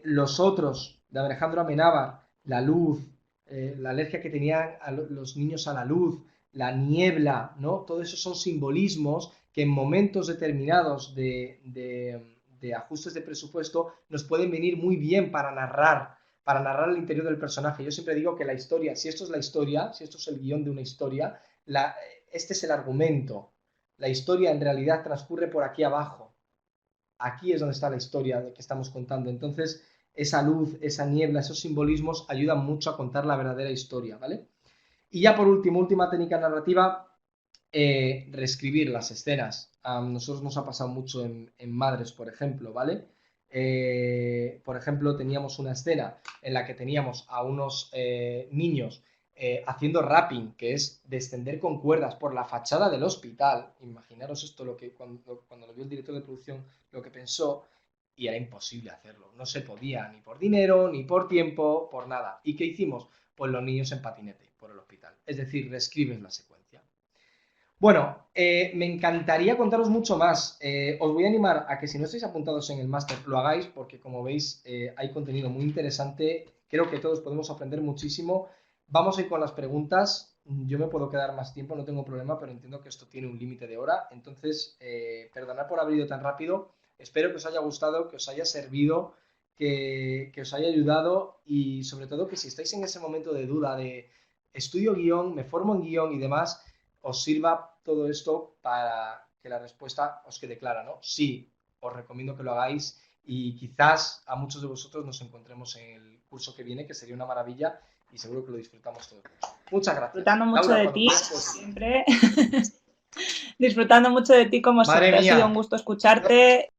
Los otros, de Alejandro Amenábar, la luz, la alergia que tenían los niños a la luz, la niebla, ¿no? Todo eso son simbolismos que en momentos determinados de ajustes de presupuesto nos pueden venir muy bien para narrar el interior del personaje. Yo siempre digo que la historia, si esto es la historia, si esto es el guión de una historia, este es el argumento. La historia en realidad transcurre por aquí abajo. Aquí es donde está la historia de que estamos contando. Entonces, esa luz, esa niebla, esos simbolismos ayudan mucho a contar la verdadera historia, ¿vale? Y ya por último, última técnica narrativa, reescribir las escenas. A nosotros nos ha pasado mucho en Madres, por ejemplo, ¿vale? Por ejemplo, teníamos una escena en la que teníamos a unos niños haciendo rapping, que es descender con cuerdas por la fachada del hospital. Imaginaros esto, cuando lo vio el director de producción, lo que pensó, y era imposible hacerlo. No se podía, ni por dinero, ni por tiempo, por nada. ¿Y qué hicimos? Pues los niños en patinete por el hospital. Es decir, reescribes la secuencia. Bueno, me encantaría contaros mucho más. Os voy a animar a que si no estáis apuntados en el máster lo hagáis porque como veis hay contenido muy interesante. Creo que todos podemos aprender muchísimo. Vamos a ir con las preguntas. Yo me puedo quedar más tiempo, no tengo problema, pero entiendo que esto tiene un límite de hora. Entonces, perdonad por haber ido tan rápido. Espero que os haya gustado, que os haya servido, que os haya ayudado y sobre todo que si estáis en ese momento de duda de estudio guión, me formo en guión y demás, os sirva todo esto para que la respuesta os quede clara, ¿no? Sí, os recomiendo que lo hagáis y quizás a muchos de vosotros nos encontremos en el curso que viene, que sería una maravilla y seguro que lo disfrutamos todos. Muchas gracias. Disfrutando mucho Laura, de cuando ti, quieras, pues... siempre. Disfrutando mucho de ti, como Madre siempre. Ha sido un mía. gusto escucharte.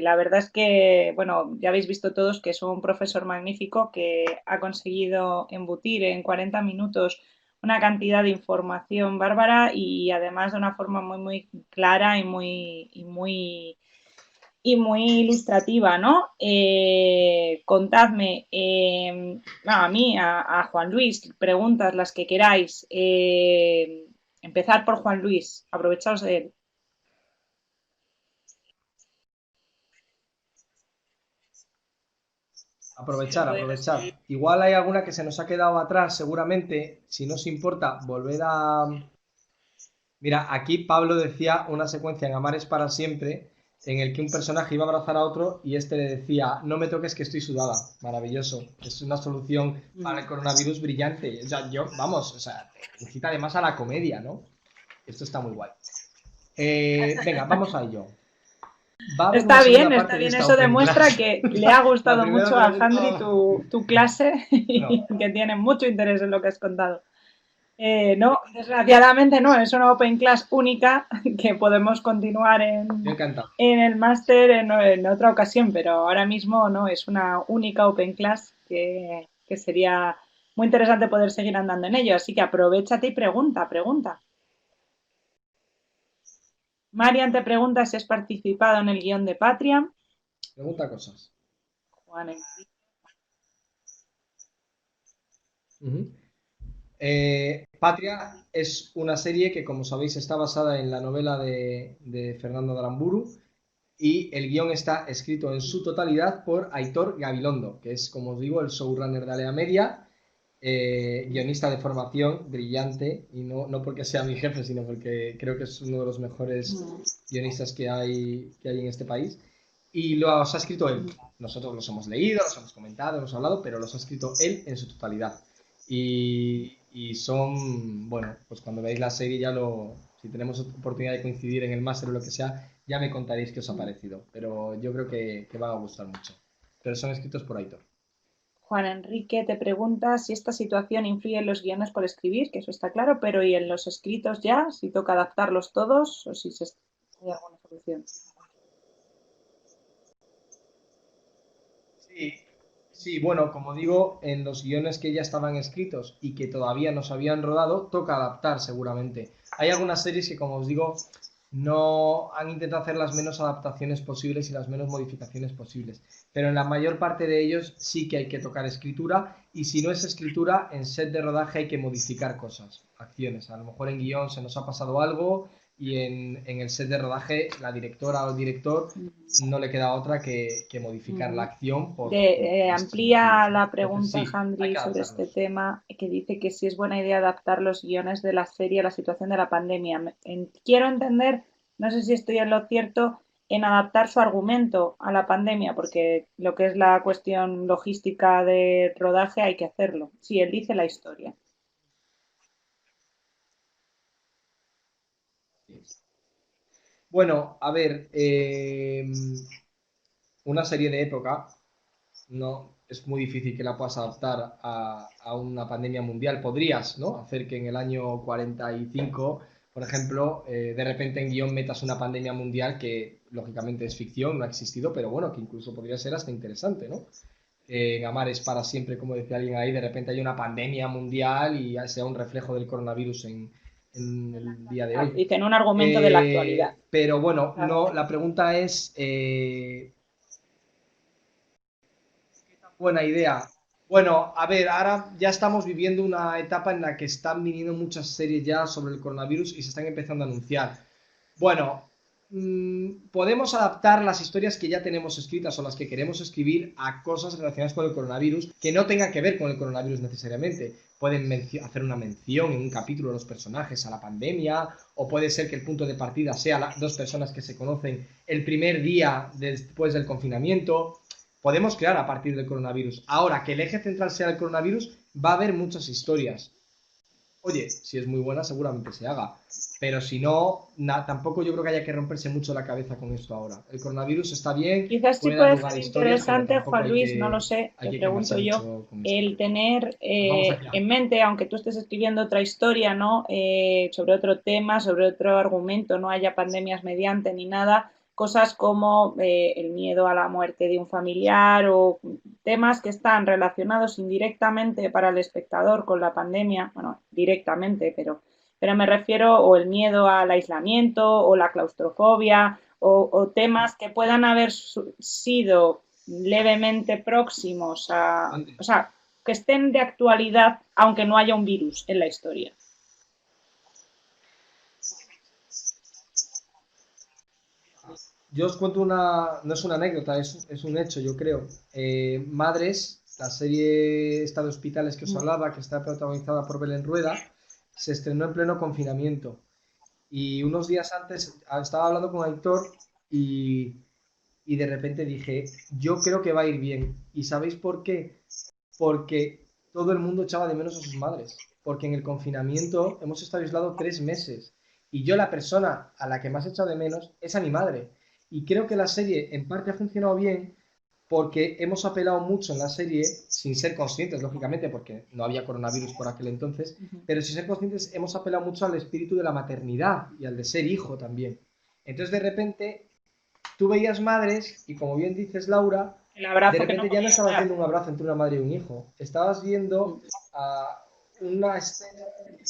La verdad es que, bueno, ya habéis visto todos que es un profesor magnífico que ha conseguido embutir en 40 minutos una cantidad de información bárbara y además de una forma muy, muy clara y muy ilustrativa, ¿no? Contadme, bueno, a mí, a Juan Luis, preguntas las que queráis. Empezar por Juan Luis, aprovechaos de él. Aprovechar, aprovechar. Igual hay alguna que se nos ha quedado atrás, seguramente. Si no os importa, volver a... Mira, aquí Pablo decía una secuencia en Amar es para siempre, en el que un personaje iba a abrazar a otro y este le decía, no me toques que estoy sudada. Maravilloso. Es una solución para el coronavirus brillante. O sea, vamos, o sea, te incita además a la comedia, ¿no? Esto está muy guay. Venga, vamos a ello. Va a haber una segunda Está parte de bien, esta eso Open demuestra Class. que le ha La gustado primera mucho a pregunta... Jandri tu clase No, y que tiene mucho interés en lo que has contado. No, desgraciadamente no, es una Open Class única que podemos continuar yo encantado. en el máster en otra ocasión, pero ahora mismo no, es una única Open Class que sería muy interesante poder seguir andando en ello. Así que aprovechate y pregunta, pregunta. Marian te pregunta si has participado en el guión de Patria. Pregunta cosas. Juan, Ujú. Patria es una serie que, como sabéis, está basada en la novela de Fernando de Aramburu y el guión está escrito en su totalidad por Aitor Gabilondo, que es, como os digo, el showrunner de Alea Media. guionista de formación, brillante, y no porque sea mi jefe, sino porque creo que es uno de los mejores guionistas que hay en este país. Y los ha escrito él. Nosotros los hemos leído, los hemos comentado, hemos hablado, pero los ha escrito él en su totalidad. Y son, bueno, pues cuando veáis la serie si tenemos oportunidad de coincidir en el máster o lo que sea, ya me contaréis qué os ha parecido. Pero yo creo que va a gustar mucho. Pero son escritos por Aitor. Juan Enrique te pregunta si esta situación influye en los guiones por escribir, que eso está claro, pero ¿y en los escritos ya? Si toca adaptarlos todos o si hay alguna solución. Sí, sí, bueno, como digo, en los guiones que ya estaban escritos y que todavía no se habían rodado, toca adaptar seguramente. Hay algunas series que, como os digo, no han intentado hacer las menos adaptaciones posibles y las menos modificaciones posibles. Pero en la mayor parte de ellos sí que hay que tocar escritura y si no es escritura, en set de rodaje hay que modificar cosas, acciones. A lo mejor en guión se nos ha pasado algo y en el set de rodaje la directora o el director no le queda otra que modificar la acción por estos Amplía motivos, ¿no? la Entonces pregunta, sí, hay Handry, que sobre este adaptarlos. tema, que dice que si es buena idea adaptar los guiones de la serie a la situación de la pandemia. Quiero entender, no sé si estoy en lo cierto, en adaptar su argumento a la pandemia, porque lo que es la cuestión logística de rodaje hay que hacerlo. Sí, él dice la historia. Bueno, a ver, una serie de época no es muy difícil que la puedas adaptar a una pandemia mundial. Podrías, ¿no? Hacer que en el año 45, por ejemplo, de repente en guión metas una pandemia mundial que lógicamente es ficción, no ha existido, pero bueno, que incluso podría ser hasta interesante, ¿no? En Amar es para siempre, como decía alguien ahí, de repente hay una pandemia mundial y sea un reflejo del coronavirus en En la el día de actualidad. hoy. Dicen un argumento de la actualidad. Pero bueno, Claro. no, la pregunta es, buena idea. Bueno, a ver, ahora ya estamos viviendo una etapa en la que están viniendo muchas series ya sobre el coronavirus y se están empezando a anunciar. Bueno, podemos adaptar las historias que ya tenemos escritas o las que queremos escribir a cosas relacionadas con el coronavirus que no tengan que ver con el coronavirus necesariamente. Pueden hacer una mención en un capítulo de los personajes a la pandemia, o puede ser que el punto de partida sea las dos personas que se conocen el primer día después del confinamiento. Podemos crear a partir del coronavirus. Ahora, que el eje central sea el coronavirus, va a haber muchas historias. Oye, si es muy buena, seguramente se haga. Pero si no, tampoco yo creo que haya que romperse mucho la cabeza con esto ahora. El coronavirus está bien, Quizás sí puede dar puede lugar ser a historias, pero interesante, tampoco Juan hay Luis, no lo que, sé, hay te que pregunto quemarse yo, mucho con esto. el tener Pues vamos allá. en mente, aunque tú estés escribiendo otra historia, ¿no? Sobre otro tema, sobre otro argumento, no haya pandemias mediante ni nada, cosas como el miedo a la muerte de un familiar o temas que están relacionados indirectamente para el espectador con la pandemia, bueno, directamente, pero me refiero o el miedo al aislamiento o la claustrofobia o temas que puedan haber sido levemente próximos a, o sea, que estén de actualidad aunque no haya un virus en la historia. Yo os cuento no es una anécdota, es un hecho, yo creo. Madres, la serie esta de hospitales que os hablaba, que está protagonizada por Belén Rueda, se estrenó en pleno confinamiento. Y unos días antes estaba hablando con Aitor y, y de repente dije, yo creo que va a ir bien. ¿Y sabéis por qué? Porque todo el mundo echaba de menos a sus madres. Porque en el confinamiento hemos estado aislados 3 meses. Y yo la persona a la que más he echado de menos es a mi madre. Y creo que la serie en parte ha funcionado bien porque hemos apelado mucho en la serie, sin ser conscientes, lógicamente, porque no había coronavirus por aquel entonces, pero sin ser conscientes hemos apelado mucho al espíritu de la maternidad y al de ser hijo también. Entonces, de repente, tú veías madres y, como bien dices, Laura, El de abrazo que no repente ya no podían estabas dar. viendo un abrazo entre una madre y un hijo, estabas viendo a una escena de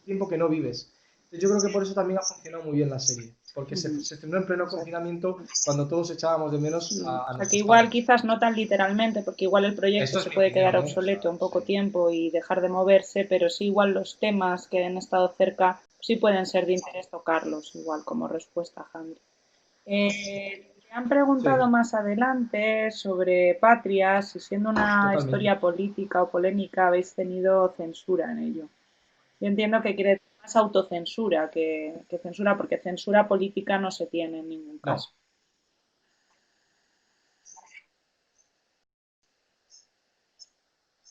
tiempo que no vives. Entonces, yo creo que por eso también ha funcionado muy bien la serie, porque se estrenó en pleno confinamiento cuando todos echábamos de menos a O sea que nuestros igual padres. quizás no tan literalmente, porque igual el proyecto Esto se es mi puede quedar opinión, ¿eh? O sea, obsoleto en sí. poco tiempo y dejar de moverse, pero sí igual los temas que han estado cerca sí pueden ser de interés tocarlos, igual como respuesta, Jaime. Me han preguntado Sí, más adelante sobre Patria, si siendo una totalmente. historia política o polémica habéis tenido censura en ello. Yo entiendo que quiere decir más autocensura que censura, porque censura política no se tiene en ningún No. caso.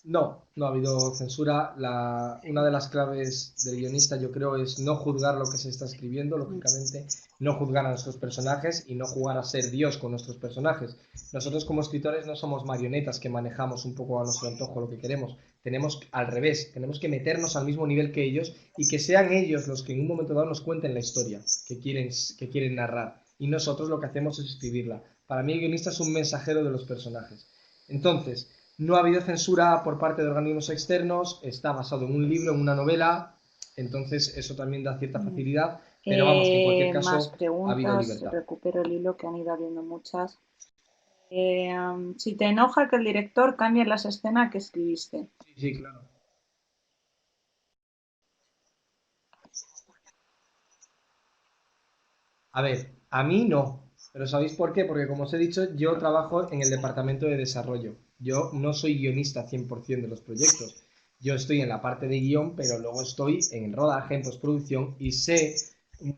No, no ha habido censura. Una de las claves del guionista, yo creo, es no juzgar lo que se está escribiendo, lógicamente, no juzgar a nuestros personajes y no jugar a ser Dios con nuestros personajes. Nosotros como escritores no somos marionetas que manejamos un poco a nuestro antojo lo que queremos. Tenemos al revés, tenemos que meternos al mismo nivel que ellos y que sean ellos los que en un momento dado nos cuenten la historia que quieren narrar. Y nosotros lo que hacemos es escribirla. Para mí el guionista es un mensajero de los personajes. Entonces, no ha habido censura por parte de organismos externos, está basado en un libro, en una novela, entonces eso también da cierta facilidad, pero vamos, que en cualquier Más caso ha habido preguntas, libertad. recupero el hilo que han ido habiendo muchas. Si te enoja que el director cambie las escenas que escribiste. Sí, sí, claro. A ver, a mí no, pero ¿sabéis por qué? Porque como os he dicho, yo trabajo en el departamento de desarrollo. Yo no soy guionista 100% de los proyectos. Yo estoy en la parte de guión, pero luego estoy en el rodaje, en postproducción y sé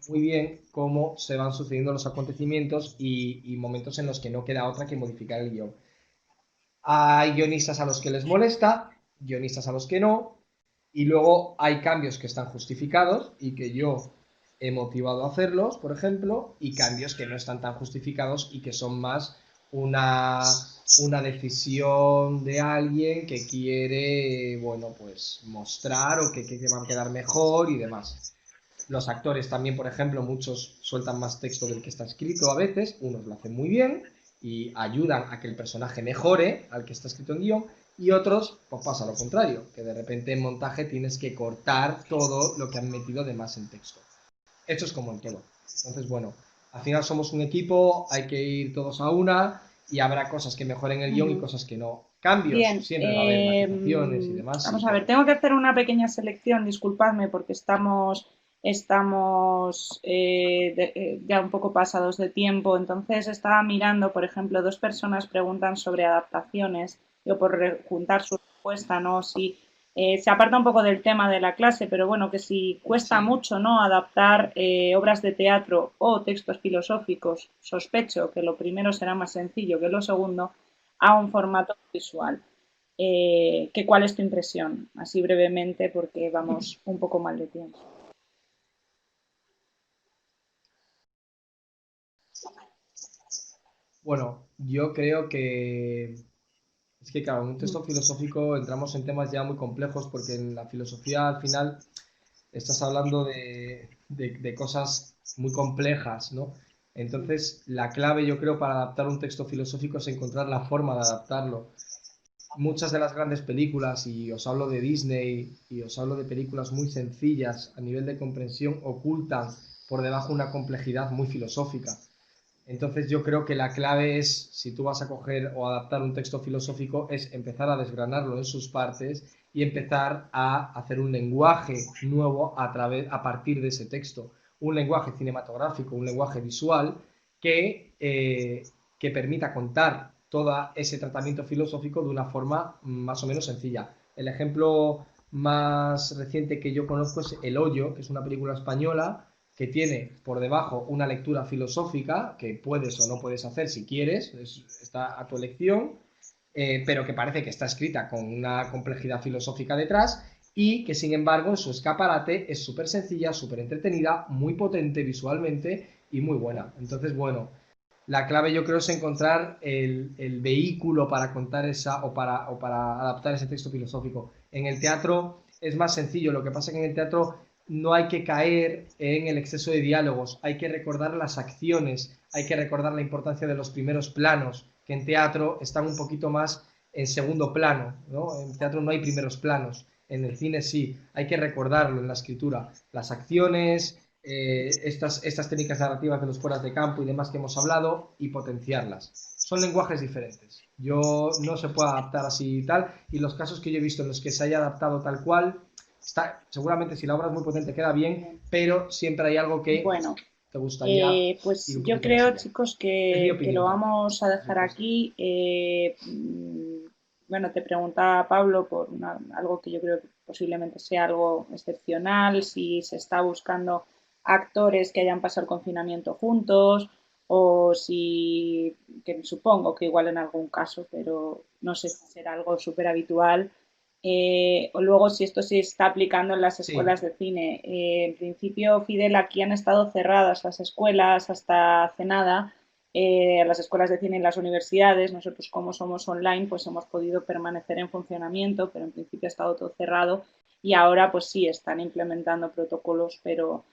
muy bien cómo se van sucediendo los acontecimientos y momentos en los que no queda otra que modificar el guión. Hay guionistas a los que les molesta, guionistas a los que no, y luego hay cambios que están justificados y que yo he motivado a hacerlos, por ejemplo, y cambios que no están tan justificados y que son más una, una decisión de alguien que quiere, bueno, pues mostrar o que va a quedar mejor y demás. Los actores también, por ejemplo, muchos sueltan más texto del que está escrito a veces, unos lo hacen muy bien y ayudan a que el personaje mejore al que está escrito en guión, y otros, pues pasa lo contrario, que de repente en montaje tienes que cortar todo lo que han metido de más en texto. Esto es como en todo. Entonces, bueno, al final somos un equipo, hay que ir todos a una y habrá cosas que mejoren el guión y Ujú. cosas que no. Cambios, Bien, siempre va a haber matizaciones y demás, sí, vamos a ver, claro. tengo que hacer una pequeña selección, disculpadme porque estamos ya un poco pasados de tiempo, entonces estaba mirando, por ejemplo, dos personas preguntan sobre adaptaciones, yo por juntar su respuesta, ¿no? Si se aparta un poco del tema de la clase, pero bueno, que si cuesta Sí, mucho, ¿no? Adaptar obras de teatro o textos filosóficos, sospecho que lo primero será más sencillo que lo segundo a un formato visual. ¿Cuál es tu impresión? Así brevemente, porque vamos un poco mal de tiempo. bueno, yo creo que es que, claro, en un Mm, texto filosófico entramos en temas ya muy complejos porque en la filosofía al final estás hablando de cosas muy complejas, ¿no? mm, Entonces, la clave yo creo para adaptar un texto filosófico es encontrar la forma de adaptarlo. Muchas de las grandes películas, y os hablo de Disney, y os hablo de películas muy sencillas a nivel de comprensión, ocultan por debajo una complejidad muy filosófica. Entonces yo creo que la clave es, si tú vas a coger o adaptar un texto filosófico, es empezar a desgranarlo en sus partes y empezar a hacer un lenguaje nuevo a partir de ese texto. Un lenguaje cinematográfico, un lenguaje visual que permita contar todo ese tratamiento filosófico de una forma más o menos sencilla. El ejemplo más reciente que yo conozco es El Hoyo, que es una película española que tiene por debajo una lectura filosófica que puedes o no puedes hacer si quieres, está a tu elección, pero que parece que está escrita con una complejidad filosófica detrás y que sin embargo en su escaparate es súper sencilla, súper entretenida, muy potente visualmente y muy buena. Entonces, bueno, la clave yo creo es encontrar el vehículo para contar esa o para adaptar ese texto filosófico. En el teatro es más sencillo, lo que pasa es que en el teatro no hay que caer en el exceso de diálogos, hay que recordar las acciones, hay que recordar la importancia de los primeros planos, que en teatro están un poquito más en segundo plano, ¿no? En teatro no hay primeros planos, en el cine sí, hay que recordarlo en la escritura, las acciones, estas técnicas narrativas de los fueras de campo y demás que hemos hablado y potenciarlas. Son lenguajes diferentes. Yo no se puede adaptar así y tal, y los casos que yo he visto en los que se haya adaptado tal cual, seguramente si la obra es muy potente queda bien, bien. pero siempre hay algo que Bueno, te gustaría ir Pues un yo poquito más creo, allá? chicos, Es mi que lo opinión también, vamos a por dejar supuesto. aquí. Bueno, te preguntaba Pablo por algo que yo creo que posiblemente sea algo excepcional, si se está buscando actores que hayan pasado el confinamiento juntos o si, que supongo que igual en algún caso, pero no sé si será algo súper habitual. O luego, si esto se está aplicando en las escuelas Sí, de cine. En principio, Fidel, aquí han estado cerradas las escuelas hasta hace nada, las escuelas de cine y las universidades. Nosotros, como somos online, pues hemos podido permanecer en funcionamiento, pero en principio ha estado todo cerrado y ahora, pues sí, están implementando protocolos, pero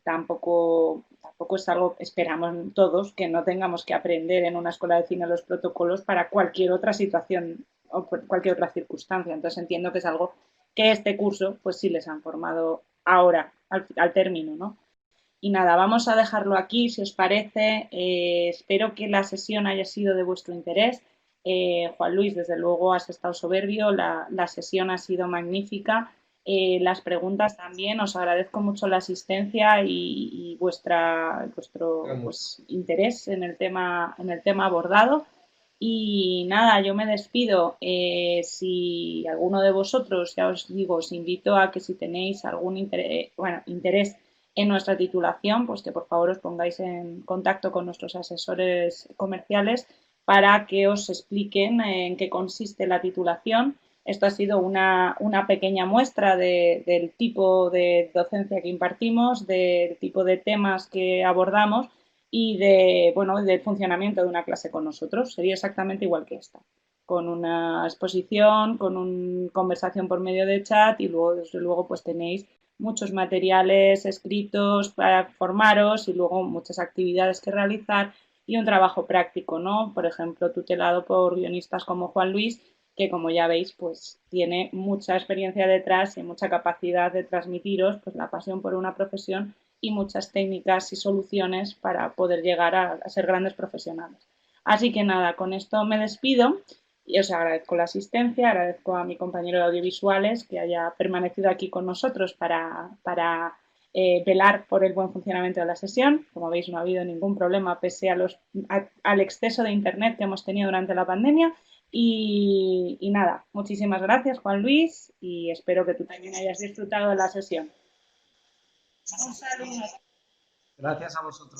tampoco es algo, esperamos todos, que no tengamos que aprender en una escuela de cine los protocolos para cualquier otra situación o por cualquier otra circunstancia. Entonces entiendo que es algo que este curso pues sí les han formado ahora, al término, ¿no? Y nada, vamos a dejarlo aquí, si os parece. Espero que la sesión haya sido de vuestro interés. Juan Luis, desde luego has estado soberbio, la sesión ha sido magnífica. Las preguntas también, os agradezco mucho la asistencia y creo vuestro mucho. pues, interés en el tema abordado. Y nada, yo me despido. Si alguno de vosotros, ya os digo, os invito a que si tenéis algún interés, bueno, interés en nuestra titulación, pues que por favor os pongáis en contacto con nuestros asesores comerciales para que os expliquen en qué consiste la titulación. Esto ha sido una pequeña muestra del tipo de docencia que impartimos, del tipo de temas que abordamos y bueno, del funcionamiento de una clase con nosotros. Sería exactamente igual que esta, con una exposición, con una conversación por medio de chat y luego, desde luego, pues tenéis muchos materiales escritos para formaros y luego muchas actividades que realizar y un trabajo práctico, ¿no? Por ejemplo, tutelado por guionistas como Juan Luis, que como ya veis, pues tiene mucha experiencia detrás y mucha capacidad de transmitiros pues la pasión por una profesión y muchas técnicas y soluciones para poder llegar a ser grandes profesionales. Así que nada, con esto me despido y os agradezco la asistencia, agradezco a mi compañero de audiovisuales que haya permanecido aquí con nosotros para velar por el buen funcionamiento de la sesión. Como veis, no ha habido ningún problema pese al exceso de Internet que hemos tenido durante la pandemia. Y nada, muchísimas gracias, Juan Luis, y espero que tú también hayas disfrutado de la sesión. Un saludo. Gracias a vosotros.